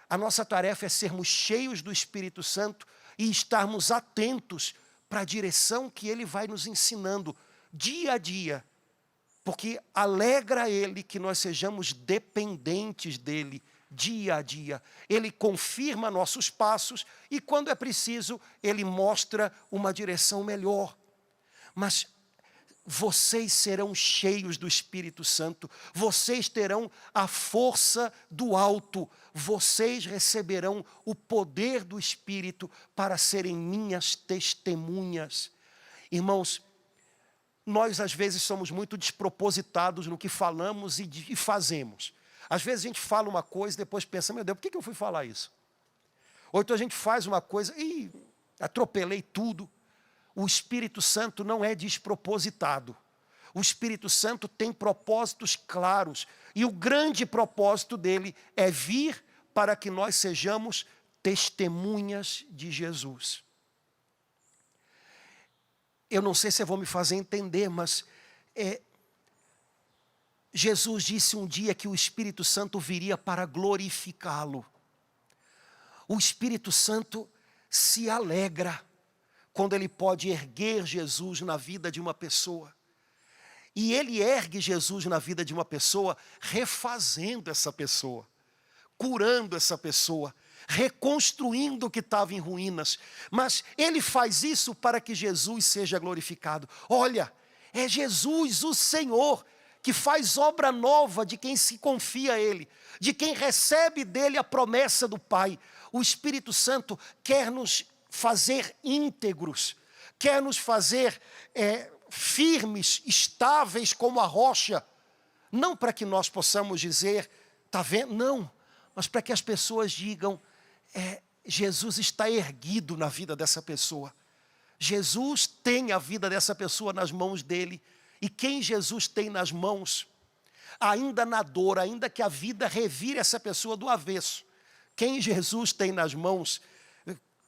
A nossa tarefa é sermos cheios do Espírito Santo e estarmos atentos para a direção que Ele vai nos ensinando dia a dia. Porque alegra Ele que nós sejamos dependentes dEle dia a dia. Ele confirma nossos passos e, quando é preciso, Ele mostra uma direção melhor. Mas vocês serão cheios do Espírito Santo, vocês terão a força do alto, vocês receberão o poder do Espírito para serem minhas testemunhas. Irmãos, nós às vezes somos muito despropositados no que falamos e fazemos. Às vezes a gente fala uma coisa e depois pensa, meu Deus, por que eu fui falar isso? Ou então a gente faz uma coisa e atropelei tudo. O Espírito Santo não é despropositado. O Espírito Santo tem propósitos claros. E o grande propósito dele é vir para que nós sejamos testemunhas de Jesus. Eu não sei se eu vou me fazer entender, mas Jesus disse um dia que o Espírito Santo viria para glorificá-lo. O Espírito Santo se alegra quando ele pode erguer Jesus na vida de uma pessoa. E ele ergue Jesus na vida de uma pessoa, refazendo essa pessoa, curando essa pessoa, reconstruindo o que estava em ruínas. Mas ele faz isso para que Jesus seja glorificado. Olha, é Jesus, o Senhor, que faz obra nova de quem se confia a Ele, de quem recebe dele a promessa do Pai. O Espírito Santo quer nos fazer íntegros, quer nos fazer firmes, estáveis como a rocha, não para que nós possamos dizer, está vendo? Não, mas para que as pessoas digam, Jesus está erguido na vida dessa pessoa. Jesus tem a vida dessa pessoa nas mãos dele, e quem Jesus tem nas mãos, ainda na dor, ainda que a vida revire essa pessoa do avesso, quem Jesus tem nas mãos,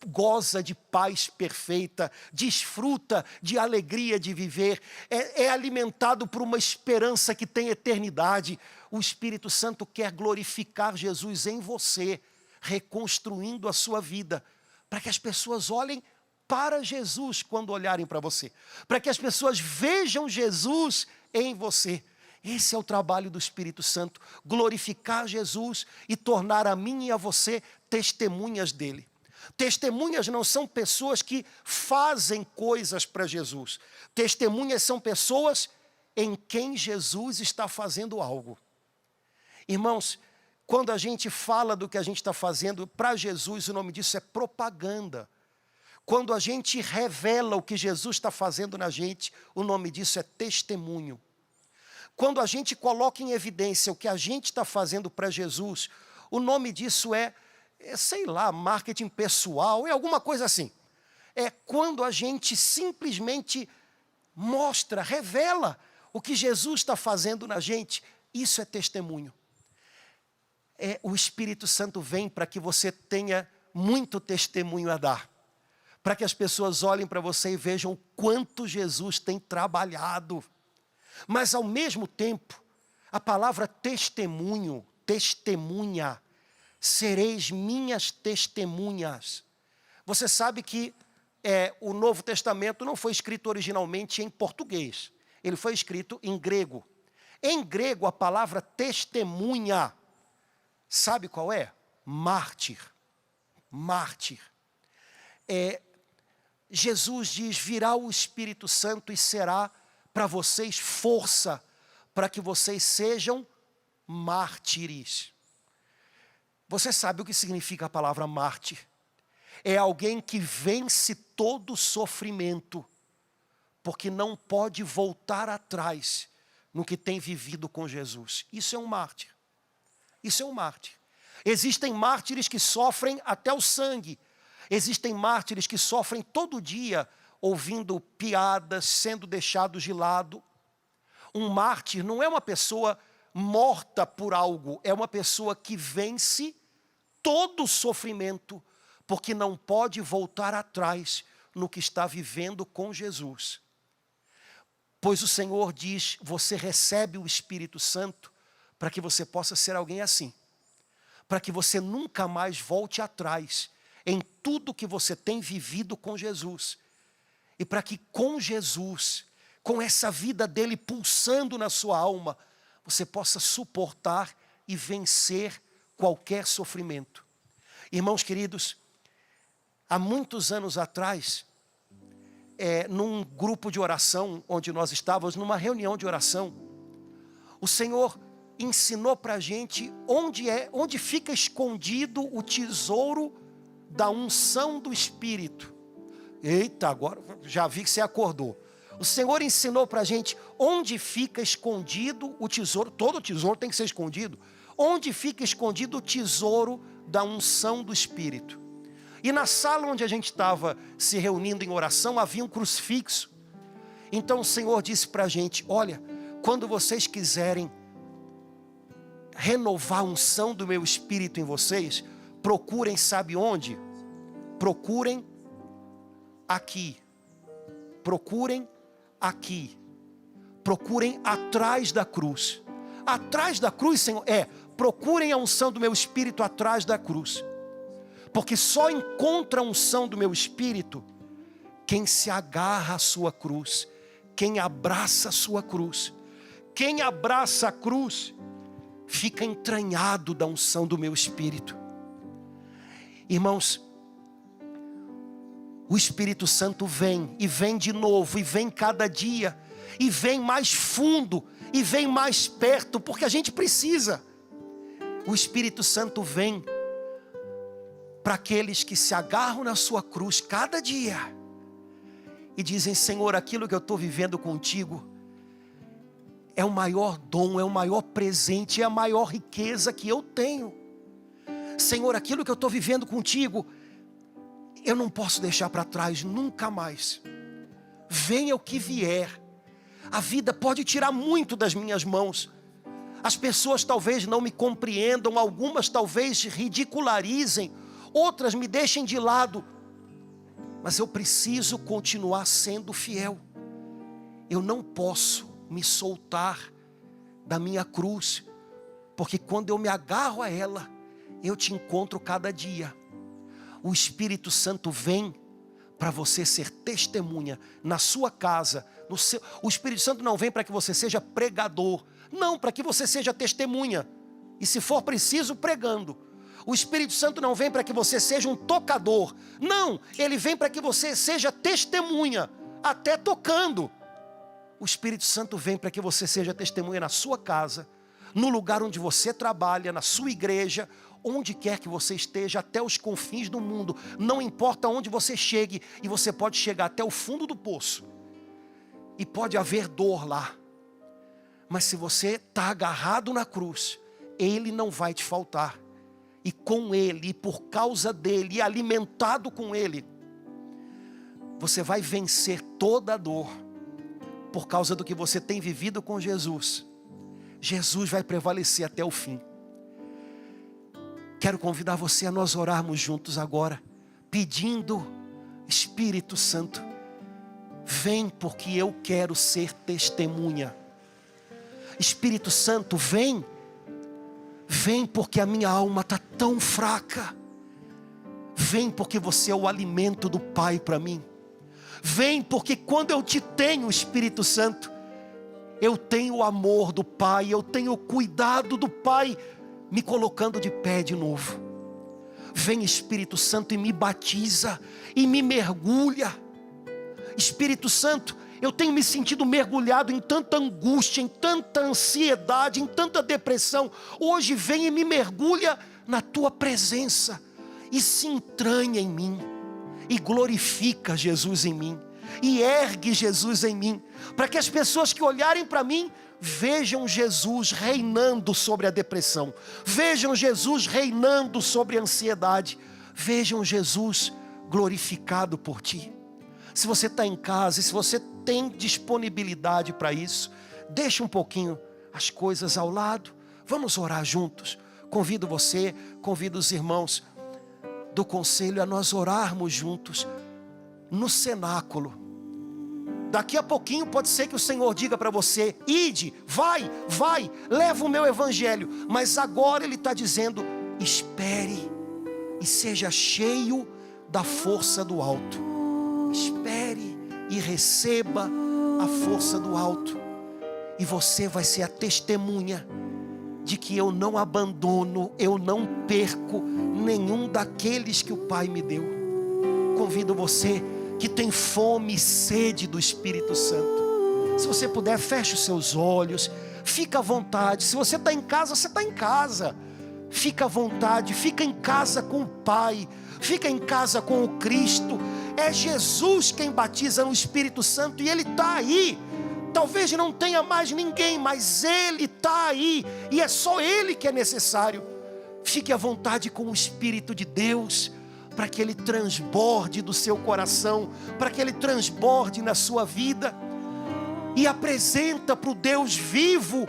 goza de paz perfeita, desfruta de alegria de viver, é alimentado por uma esperança que tem eternidade. O Espírito Santo quer glorificar Jesus em você, reconstruindo a sua vida, para que as pessoas olhem para Jesus quando olharem para você, para que as pessoas vejam Jesus em você. Esse é o trabalho do Espírito Santo, glorificar Jesus e tornar a mim e a você testemunhas dele. Testemunhas não são pessoas que fazem coisas para Jesus. Testemunhas são pessoas em quem Jesus está fazendo algo. Irmãos, quando a gente fala do que a gente está fazendo para Jesus, o nome disso é propaganda. Quando a gente revela o que Jesus está fazendo na gente, o nome disso é testemunho. Quando a gente coloca em evidência o que a gente está fazendo para Jesus, o nome disso sei lá, marketing pessoal, é alguma coisa assim. É quando a gente simplesmente mostra, revela o que Jesus está fazendo na gente, isso é testemunho. O Espírito Santo vem para que você tenha muito testemunho a dar. Para que as pessoas olhem para você e vejam o quanto Jesus tem trabalhado. Mas ao mesmo tempo, a palavra testemunho, testemunha, sereis minhas testemunhas. Você sabe que o Novo Testamento não foi escrito originalmente em português. Ele foi escrito em grego. Em grego, a palavra testemunha, sabe qual é? Mártir. Mártir. Jesus diz, virá o Espírito Santo e será para vocês força, para que vocês sejam mártires. Você sabe o que significa a palavra mártir? É alguém que vence todo sofrimento, porque não pode voltar atrás no que tem vivido com Jesus. Isso é um mártir. Isso é um mártir. Existem mártires que sofrem até o sangue. Existem mártires que sofrem todo dia, ouvindo piadas, sendo deixados de lado. Um mártir não é uma pessoa morta por algo, é uma pessoa que vence todo o sofrimento, porque não pode voltar atrás no que está vivendo com Jesus. Pois o Senhor diz, você recebe o Espírito Santo para que você possa ser alguém assim. Para que você nunca mais volte atrás em tudo que você tem vivido com Jesus. E para que com Jesus, com essa vida dele pulsando na sua alma, você possa suportar e vencer qualquer sofrimento. Irmãos queridos, há muitos anos atrás, num grupo de oração, onde nós estávamos, numa reunião de oração, o Senhor ensinou para a gente onde fica escondido o tesouro da unção do Espírito. Eita, agora já vi que você acordou. O Senhor ensinou para a gente onde fica escondido o tesouro. Todo tesouro tem que ser escondido. Onde fica escondido o tesouro da unção do Espírito. E na sala onde a gente estava se reunindo em oração, havia um crucifixo. Então o Senhor disse para a gente: olha, quando vocês quiserem renovar a unção do meu Espírito em vocês, procurem, sabe onde? Procurem aqui. Procurem aqui. Procurem atrás da cruz. Atrás da cruz, Senhor, procurem a unção do meu Espírito atrás da cruz. Porque só encontra a unção do meu Espírito quem se agarra à sua cruz, quem abraça a sua cruz. Quem abraça a cruz fica entranhado da unção do meu Espírito. Irmãos, o Espírito Santo vem, e vem de novo, e vem cada dia, e vem mais fundo, e vem mais perto, porque a gente precisa. O Espírito Santo vem para aqueles que se agarram na sua cruz cada dia, e dizem: Senhor, aquilo que eu estou vivendo contigo, é o maior dom, é o maior presente, é a maior riqueza que eu tenho. Senhor, aquilo que eu estou vivendo contigo, eu não posso deixar para trás nunca mais. Venha o que vier. A vida pode tirar muito das minhas mãos. As pessoas talvez não me compreendam, algumas talvez ridicularizem, outras me deixem de lado. Mas eu preciso continuar sendo fiel. Eu não posso me soltar da minha cruz, porque quando eu me agarro a ela, eu te encontro cada dia. O Espírito Santo vem para você ser testemunha na sua casa. O Espírito Santo não vem para que você seja pregador, não, para que você seja testemunha, e se for preciso, pregando. O Espírito Santo não vem para que você seja um tocador, não, ele vem para que você seja testemunha, até tocando. O Espírito Santo vem para que você seja testemunha na sua casa, no lugar onde você trabalha, na sua igreja, onde quer que você esteja, até os confins do mundo. Não importa onde você chegue, e você pode chegar até o fundo do poço, e pode haver dor lá, mas se você está agarrado na cruz, Ele não vai te faltar, e com Ele, e por causa dEle, e alimentado com Ele, você vai vencer toda a dor, por causa do que você tem vivido com Jesus. Jesus vai prevalecer até o fim. Quero convidar você a nós orarmos juntos agora, pedindo: Espírito Santo, vem, porque eu quero ser testemunha. Espírito Santo, vem. Vem porque a minha alma está tão fraca. Vem porque você é o alimento do Pai para mim. Vem porque quando eu te tenho, Espírito Santo, eu tenho o amor do Pai, eu tenho o cuidado do Pai, me colocando de pé de novo. Vem, Espírito Santo, e me batiza, e me mergulha. Espírito Santo, eu tenho me sentido mergulhado em tanta angústia, em tanta ansiedade, em tanta depressão. Hoje vem e me mergulha na tua presença, e se entranha em mim, e glorifica Jesus em mim, e ergue Jesus em mim, para que as pessoas que olharem para mim vejam Jesus reinando sobre a depressão, vejam Jesus reinando sobre a ansiedade, vejam Jesus glorificado por ti. Se você está em casa, e se você tem disponibilidade para isso, deixa um pouquinho as coisas ao lado, vamos orar juntos. Convido você, convido os irmãos do conselho a nós orarmos juntos no cenáculo. Daqui a pouquinho pode ser que o Senhor diga para você: ide, vai, leva o meu evangelho. Mas agora Ele está dizendo: espere e seja cheio da força do alto. Espere e receba a força do alto, e você vai ser a testemunha de que eu não abandono, eu não perco nenhum daqueles que o Pai me deu. Convido você que tem fome e sede do Espírito Santo. Se você puder, feche os seus olhos, fica à vontade. Se você está em casa, você está em casa. Fica à vontade, fica em casa com o Pai, fica em casa com o Cristo. É Jesus quem batiza no Espírito Santo e Ele está aí. Talvez não tenha mais ninguém, mas Ele está aí, e é só Ele que é necessário. Fique à vontade com o Espírito de Deus, para que Ele transborde do seu coração, para que Ele transborde na sua vida, e apresenta para o Deus vivo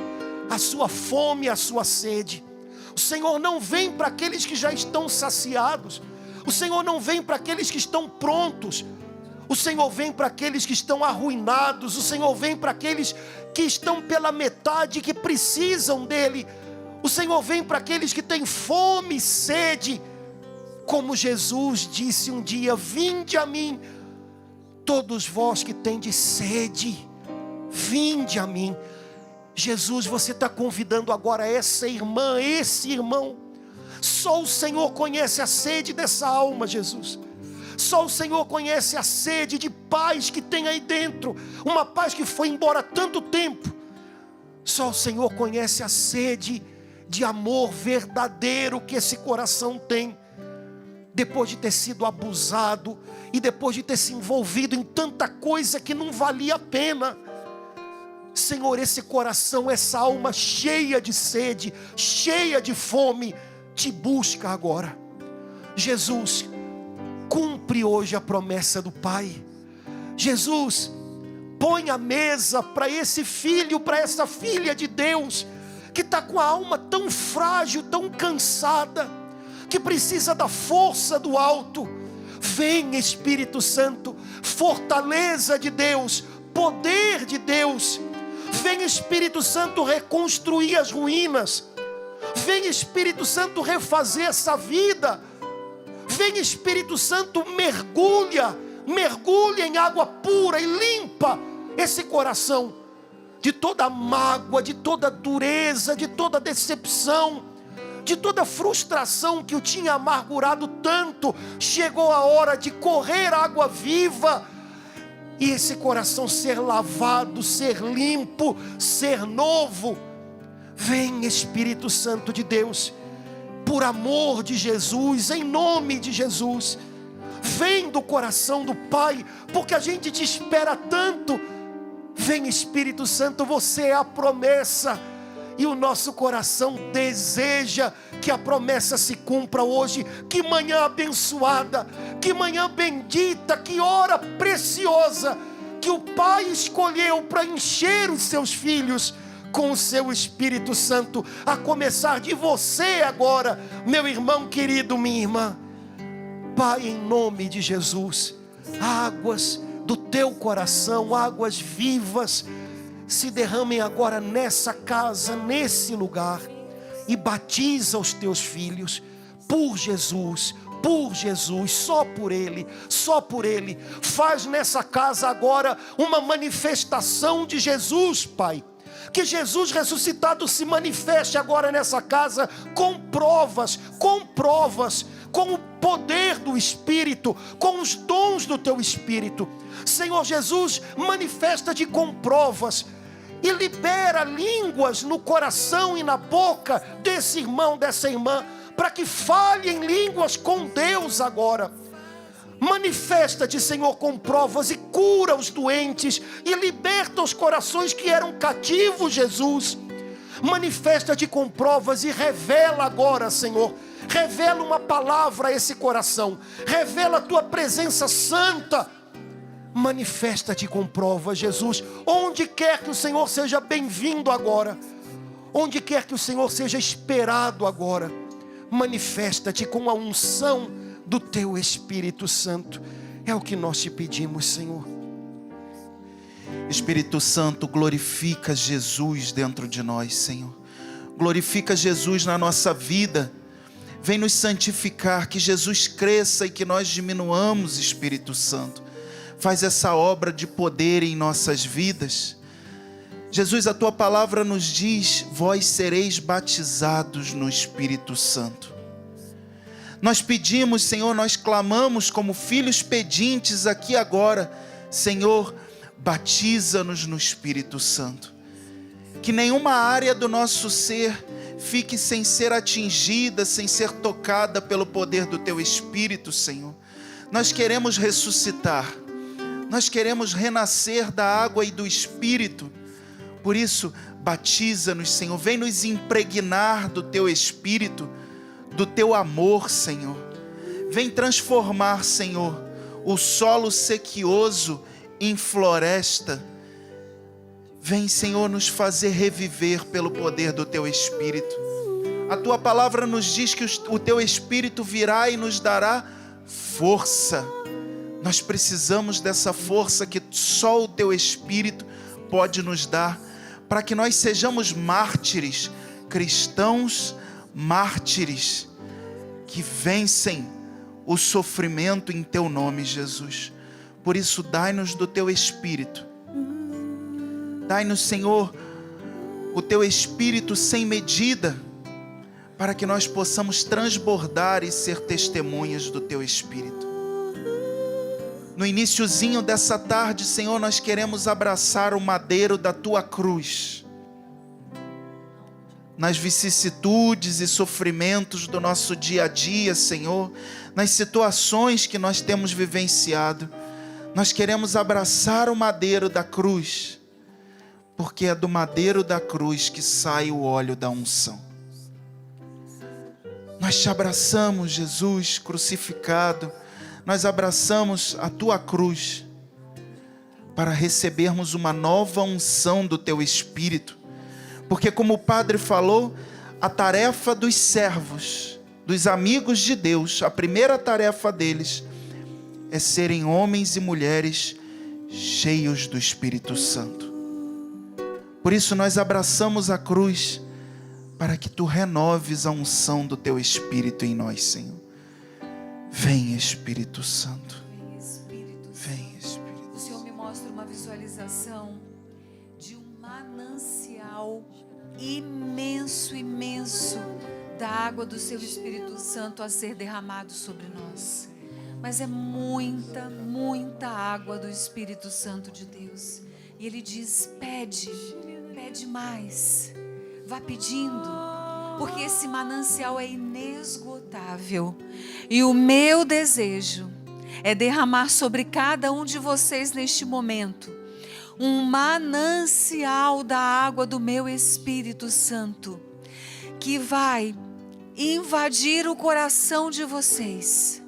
a sua fome, a sua sede. O Senhor não vem para aqueles que já estão saciados, o Senhor não vem para aqueles que estão prontos, o Senhor vem para aqueles que estão arruinados, o Senhor vem para aqueles que estão pela metade, que precisam dEle. O Senhor vem para aqueles que têm fome e sede, como Jesus disse um dia: vinde a mim, todos vós que tendes sede, vinde a mim. Jesus, você está convidando agora essa irmã, esse irmão. Só o Senhor conhece a sede dessa alma, Jesus. Só o Senhor conhece a sede de paz que tem aí dentro, uma paz que foi embora há tanto tempo. Só o Senhor conhece a sede de amor verdadeiro que esse coração tem, depois de ter sido abusado e depois de ter se envolvido em tanta coisa que não valia a pena. Senhor, esse coração, essa alma cheia de sede, cheia de fome, te busca agora. Jesus, cumpre hoje a promessa do Pai. Jesus, põe a mesa para esse filho, para essa filha de Deus, que está com a alma tão frágil, tão cansada, que precisa da força do alto. Vem, Espírito Santo, fortaleza de Deus, poder de Deus. Vem, Espírito Santo, reconstruir as ruínas. Vem, Espírito Santo, refazer essa vida. Vem, Espírito Santo, mergulha em água pura e limpa esse coração de toda mágoa, de toda dureza, de toda decepção, de toda frustração que o tinha amargurado tanto. Chegou a hora de correr água viva e esse coração ser lavado, ser limpo, ser novo. Vem, Espírito Santo de Deus, por amor de Jesus, em nome de Jesus. Vem do coração do Pai, porque a gente te espera tanto. Vem, Espírito Santo, você é a promessa, e o nosso coração deseja que a promessa se cumpra hoje. Que manhã abençoada, que manhã bendita, que hora preciosa que o Pai escolheu para encher os seus filhos com o seu Espírito Santo, a começar de você agora, meu irmão querido, minha irmã. Pai, em nome de Jesus, águas do teu coração, águas vivas, se derramem agora nessa casa, nesse lugar, e batiza os teus filhos, por Jesus, só por Ele, só por Ele. Faz nessa casa agora uma manifestação de Jesus, Pai. Que Jesus ressuscitado se manifeste agora nessa casa com provas, com o poder do Espírito, com os dons do teu Espírito. Senhor Jesus, manifesta-te com provas e libera línguas no coração e na boca desse irmão, dessa irmã, para que fale em línguas com Deus agora. Manifesta-te, Senhor, com provas e cura os doentes e liberta os corações que eram cativos, Jesus. Manifesta-te com provas e revela agora, Senhor. Revela uma palavra a esse coração. Revela a tua presença santa. Manifesta-te com provas, Jesus. Onde quer que o Senhor seja bem-vindo agora, onde quer que o Senhor seja esperado agora, manifesta-te com a unção do teu Espírito Santo. É o que nós te pedimos, Senhor. Espírito Santo, glorifica Jesus dentro de nós, Senhor. Glorifica Jesus na nossa vida. Vem nos santificar, que Jesus cresça e que nós diminuamos, Espírito Santo. Faz essa obra de poder em nossas vidas. Jesus, a tua palavra nos diz: vós sereis batizados no Espírito Santo. Nós pedimos, Senhor, nós clamamos como filhos pedintes aqui agora: Senhor, batiza-nos no Espírito Santo. Que nenhuma área do nosso ser fique sem ser atingida, sem ser tocada pelo poder do teu Espírito, Senhor. Nós queremos ressuscitar, nós queremos renascer da água e do Espírito. Por isso, batiza-nos, Senhor, vem nos impregnar do teu Espírito, do teu amor, Senhor. Vem transformar, Senhor, o solo sequioso em floresta. Vem, Senhor, nos fazer reviver pelo poder do teu Espírito. A tua palavra nos diz que o teu Espírito virá e nos dará força. Nós precisamos dessa força que só o teu Espírito pode nos dar, para que nós sejamos mártires, cristãos mártires, que vencem o sofrimento em teu nome, Jesus. Por isso, dai-nos do teu Espírito. Dai-nos, Senhor, o teu Espírito sem medida, para que nós possamos transbordar e ser testemunhas do teu Espírito. No iniciozinho dessa tarde, Senhor, nós queremos abraçar o madeiro da tua cruz. Nas vicissitudes e sofrimentos do nosso dia a dia, Senhor, nas situações que nós temos vivenciado, nós queremos abraçar o madeiro da cruz, porque é do madeiro da cruz que sai o óleo da unção. Nós te abraçamos, Jesus crucificado. Nós abraçamos a tua cruz para recebermos uma nova unção do teu Espírito, porque, como o Padre falou, a tarefa dos servos, dos amigos de Deus, a primeira tarefa deles é serem homens e mulheres cheios do Espírito Santo. Por isso nós abraçamos a cruz, para que tu renoves a unção do teu Espírito em nós, Senhor. Vem, Espírito Santo. Vem, Espírito Santo. Vem, Espírito. O Senhor me mostra uma visualização de um manancial imenso, imenso, da água do seu Espírito Santo a ser derramado sobre nós. Mas é muita, muita água do Espírito Santo de Deus. E Ele diz: pede, pede mais. Vá pedindo, porque esse manancial é inesgotável. E o meu desejo é derramar sobre cada um de vocês neste momento um manancial da água do meu Espírito Santo, que vai invadir o coração de vocês.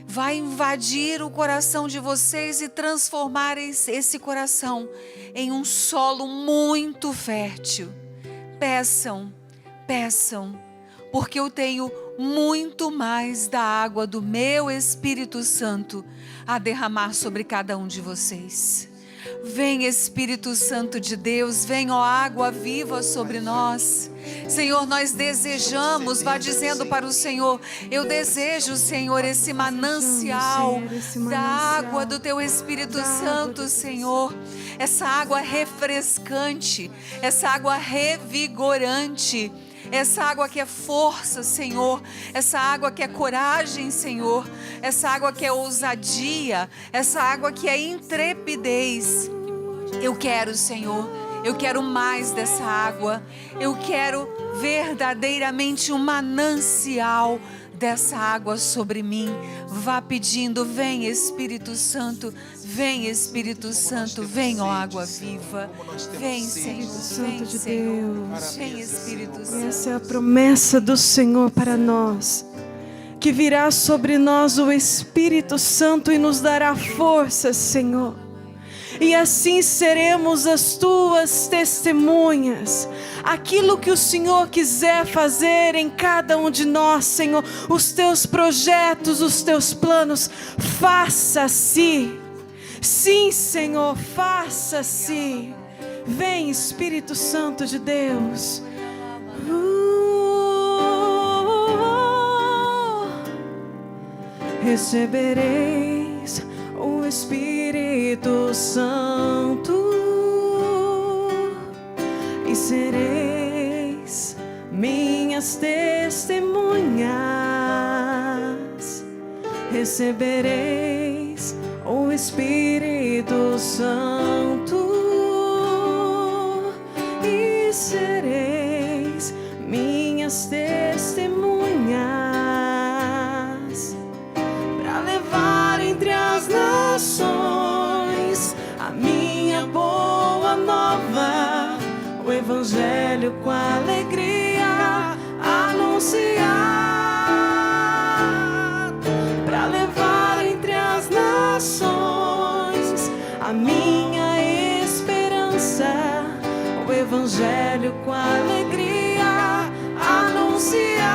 Vai invadir o coração de vocês e transformar esse coração em um solo muito fértil. Peçam, peçam, porque eu tenho muito mais da água do meu Espírito Santo a derramar sobre cada um de vocês. Vem, Espírito Santo de Deus, vem, ó água viva sobre nós. Senhor, nós desejamos, vá dizendo para o Senhor: eu desejo, Senhor, esse manancial da água do teu Espírito Santo, Senhor. Essa água refrescante, essa água revigorante, essa água que é força, Senhor, essa água que é coragem, Senhor, essa água que é ousadia, essa água que é intrepidez. Eu quero, Senhor, eu quero mais dessa água, eu quero verdadeiramente um manancial dessa água sobre mim. Vá pedindo: vem, Espírito Santo, vem, Espírito Santo, vem, ó água viva, vem, Senhor, vem, Senhor, vem, Espírito Santo. Essa é a promessa do Senhor para nós, que virá sobre nós o Espírito Santo e nos dará força, Senhor. E assim seremos as tuas testemunhas. Aquilo que o Senhor quiser fazer em cada um de nós, Senhor, os teus projetos, os teus planos, faça-se. Sim, Senhor, faça-se. Vem, Espírito Santo de Deus. Recebereis o Espírito Santo. sereis minhas testemunhas, recebereis o Espírito Santo e sereis minhas testemunhas, para levar entre as nações a minha boa nova, o Evangelho com alegria anunciar, para levar entre as nações a minha esperança, o Evangelho com alegria anunciar.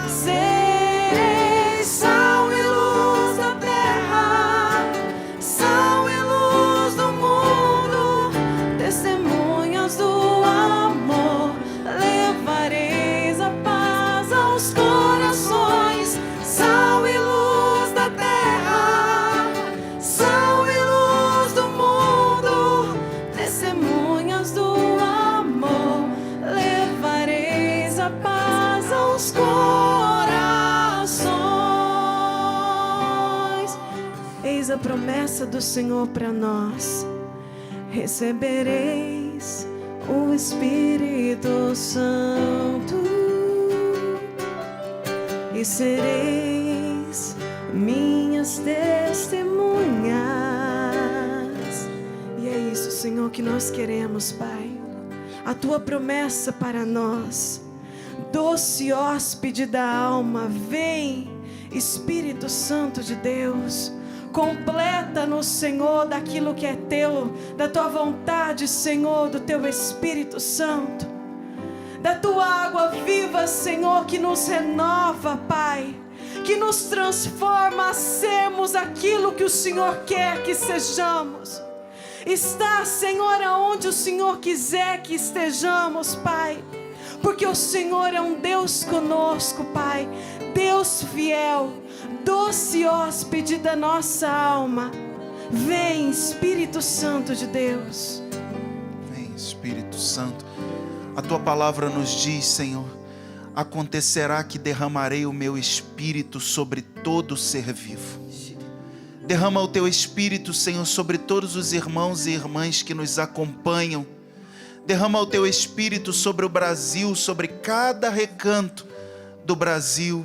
Sereis sal e luz da terra, sal e luz do mundo, testemunhas do amor, levareis a paz aos corações. Sal e luz da terra, sal e luz do mundo, testemunhas do amor, levareis a paz aos corações. Eis a promessa do Senhor para nós: recebereis o Espírito Santo e sereis minhas testemunhas. E é isso, Senhor, que nós queremos, Pai. A Tua promessa para nós. Doce hóspede da alma, vem, Espírito Santo de Deus. Completa-nos, Senhor, daquilo que é Teu, da Tua vontade, Senhor, do Teu Espírito Santo, da Tua água viva, Senhor, que nos renova, Pai, que nos transforma a sermos aquilo que o Senhor quer que sejamos. Está, Senhor, aonde o Senhor quiser que estejamos, Pai, porque o Senhor é um Deus conosco, Pai, Deus fiel, doce hóspede da nossa alma. Vem, Espírito Santo de Deus. Vem, Espírito Santo. A Tua palavra nos diz, Senhor: acontecerá que derramarei o meu Espírito sobre todo ser vivo. Derrama o Teu Espírito, Senhor, sobre todos os irmãos e irmãs que nos acompanham. Derrama o Teu Espírito sobre o Brasil, sobre cada recanto do Brasil.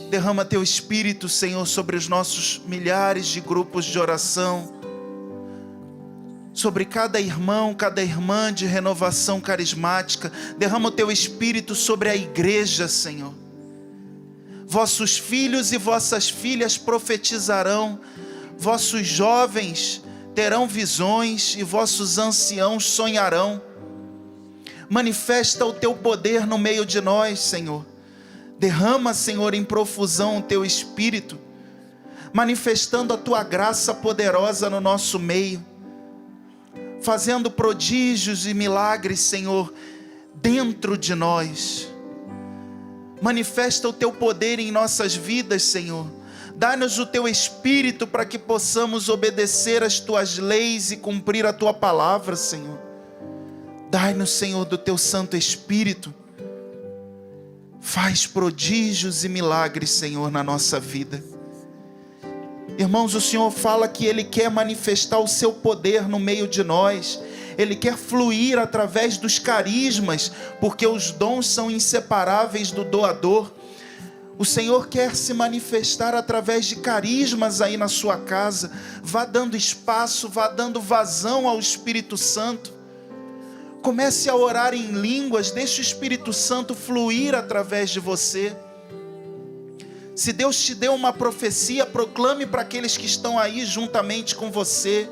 Derrama Teu Espírito, Senhor, sobre os nossos milhares de grupos de oração, sobre cada irmão, cada irmã de renovação carismática. Derrama o Teu Espírito sobre a igreja, Senhor. Vossos filhos e vossas filhas profetizarão, vossos jovens terão visões e vossos anciãos sonharão. Manifesta o Teu poder no meio de nós, Senhor. Derrama, Senhor, em profusão o Teu Espírito, manifestando a Tua graça poderosa no nosso meio, fazendo prodígios e milagres, Senhor, dentro de nós. Manifesta o Teu poder em nossas vidas, Senhor. Dá-nos o Teu Espírito para que possamos obedecer às Tuas leis e cumprir a Tua palavra, Senhor. Dai-nos, Senhor, do Teu Santo Espírito. Faz prodígios e milagres, Senhor, na nossa vida. Irmãos, o Senhor fala que Ele quer manifestar o Seu poder no meio de nós. Ele quer fluir através dos carismas, porque os dons são inseparáveis do doador. O Senhor quer se manifestar através de carismas aí na sua casa. Vá dando espaço, vá dando vazão ao Espírito Santo. Comece a orar em línguas, deixe o Espírito Santo fluir através de você. Se Deus te deu uma profecia, proclame para aqueles que estão aí juntamente com você.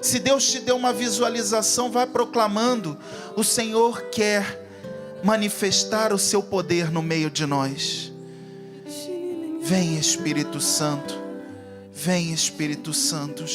Se Deus te deu uma visualização, vá proclamando. O Senhor quer manifestar o seu poder no meio de nós. Vem, Espírito Santo. Vem, Espírito Santo.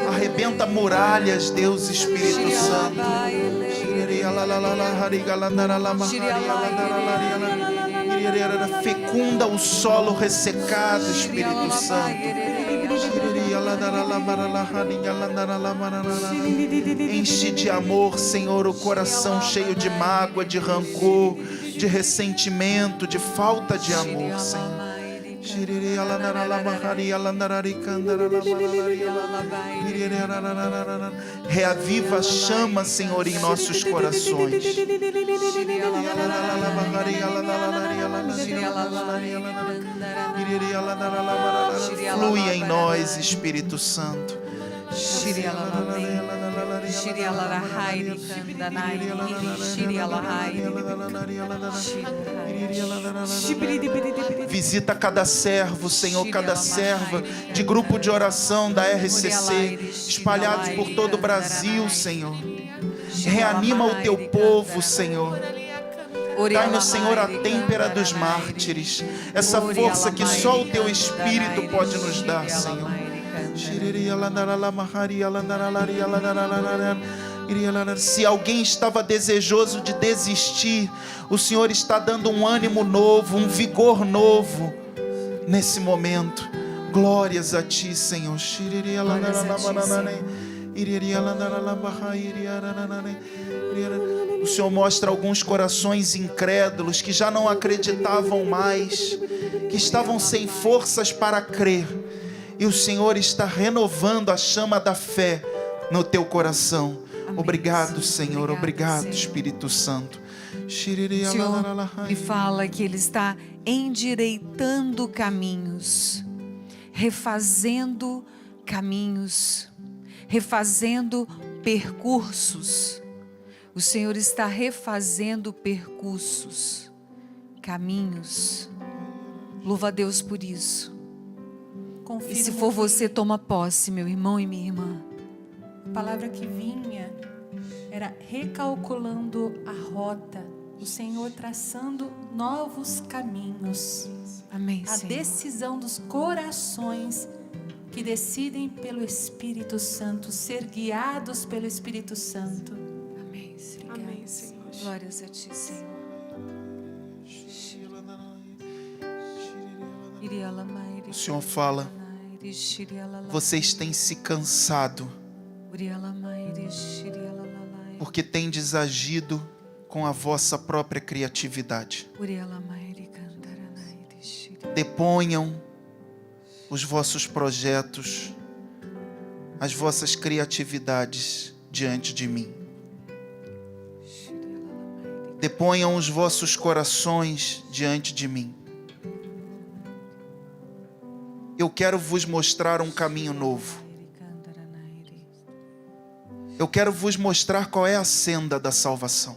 Arrebenta muralhas, Deus Espírito Santo. Fecunda o solo ressecado, Espírito Santo. Enche de amor, Senhor, o coração cheio de mágoa, de rancor, de ressentimento, de falta de amor, Senhor. Reaviva a chama, Senhor, em nossos corações. Flui em nós, Espírito Santo. Visita cada servo, Senhor, cada serva de grupo de oração da RCC, espalhados por todo o Brasil, Senhor. Reanima o teu povo, Senhor. Dai-nos, Senhor, a têmpera dos mártires, essa força que só o teu Espírito pode nos dar, Senhor. Se alguém estava desejoso de desistir, o Senhor está dando um ânimo novo, um vigor novo nesse momento. Glórias a Ti, Senhor. O Senhor mostra alguns corações incrédulos que já não acreditavam mais, que estavam sem forças para crer. E o Senhor está renovando a chama da fé no teu coração. Obrigado, Senhor. Obrigado, Espírito Santo. O Senhor me fala que Ele está endireitando caminhos, refazendo caminhos, refazendo percursos. O Senhor está refazendo percursos, caminhos. Louva a Deus por isso. Confirmo E se for você, toma posse, meu irmão e minha irmã. a palavra que vinha era recalculando a rota, o Senhor traçando novos caminhos. Amém, A Senhor. decisão dos corações que decidem pelo Espírito Santo, ser guiados pelo Espírito Santo. Amém, Senhor. Amém, Senhor. Glórias a Ti, Senhor. O Senhor fala: vocês têm se cansado porque tendes agido com a vossa própria criatividade. Deponham os vossos projetos, as vossas criatividades diante de mim. Deponham os vossos corações diante de mim. Eu quero vos mostrar um caminho novo. Eu quero vos mostrar qual é a senda da salvação.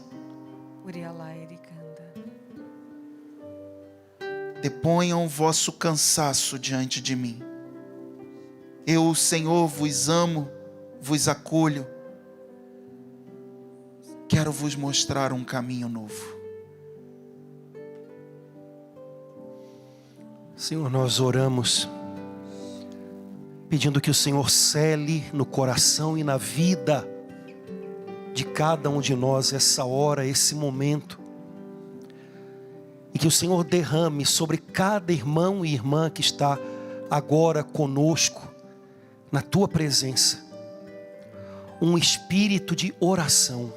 Deponham o vosso cansaço diante de mim. Eu, o Senhor, vos amo, vos acolho. Quero vos mostrar um caminho novo. Senhor, nós oramos pedindo que o Senhor cele no coração e na vida de cada um de nós essa hora, esse momento. E que o Senhor derrame sobre cada irmão e irmã que está agora conosco, na Tua presença, um espírito de oração.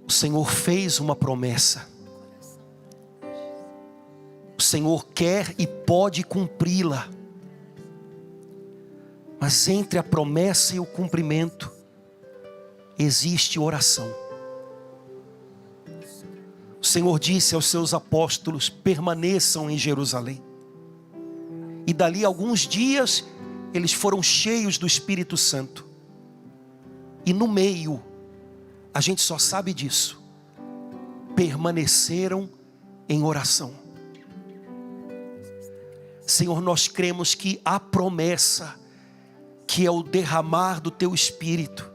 O Senhor fez uma promessa. O Senhor quer e pode cumpri-la. Mas entre a promessa e o cumprimento existe oração. O Senhor disse aos seus apóstolos: permaneçam em Jerusalém. E dali a alguns dias eles foram cheios do Espírito Santo. E no meio, a gente só sabe disso, permaneceram em oração. Senhor, nós cremos que a promessa que é o derramar do teu Espírito,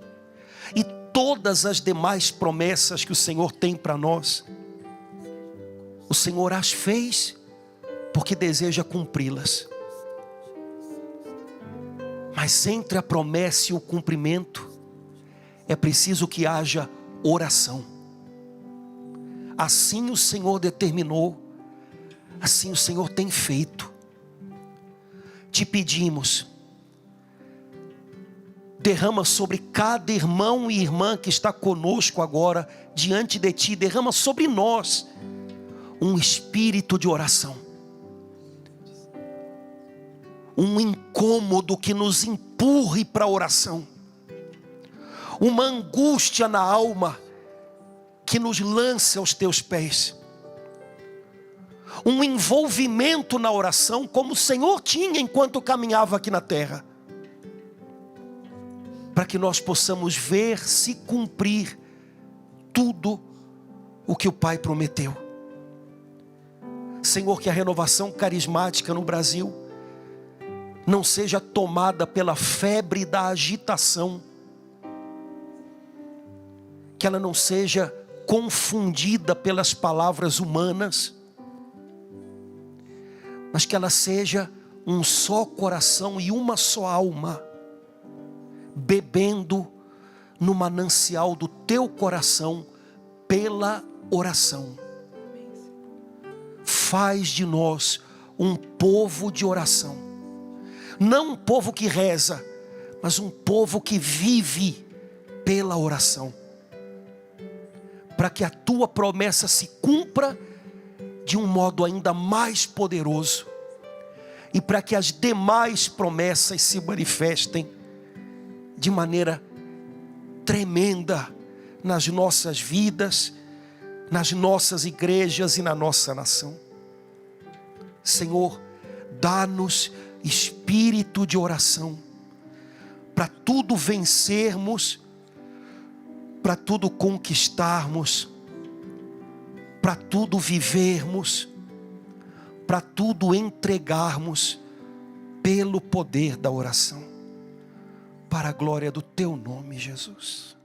e todas as demais promessas que o Senhor tem para nós, o Senhor as fez porque deseja cumpri-las. Mas entre a promessa e o cumprimento, é preciso que haja oração. Assim o Senhor determinou, assim o Senhor tem feito. Te pedimos, derrama sobre cada irmão e irmã que está conosco agora, diante de Ti, derrama sobre nós um espírito de oração. Um incômodo que nos empurre para a oração. Uma angústia na alma que nos lance aos Teus pés. Um envolvimento na oração como o Senhor tinha enquanto caminhava aqui na terra. Para que nós possamos ver se cumprir tudo o que o Pai prometeu. Senhor, que a renovação carismática no Brasil não seja tomada pela febre da agitação, que ela não seja confundida pelas palavras humanas, mas que ela seja um só coração e uma só alma, bebendo no manancial do teu coração pela oração. Faz de nós um povo de oração. Não um povo que reza, mas um povo que vive pela oração. Para que a tua promessa se cumpra de um modo ainda mais poderoso. E para que as demais promessas se manifestem de maneira tremenda nas nossas vidas, nas nossas igrejas e na nossa nação. Senhor, dá-nos espírito de oração, para tudo vencermos, para tudo conquistarmos, para tudo vivermos, para tudo entregarmos, pelo poder da oração, para a glória do Teu nome, Jesus.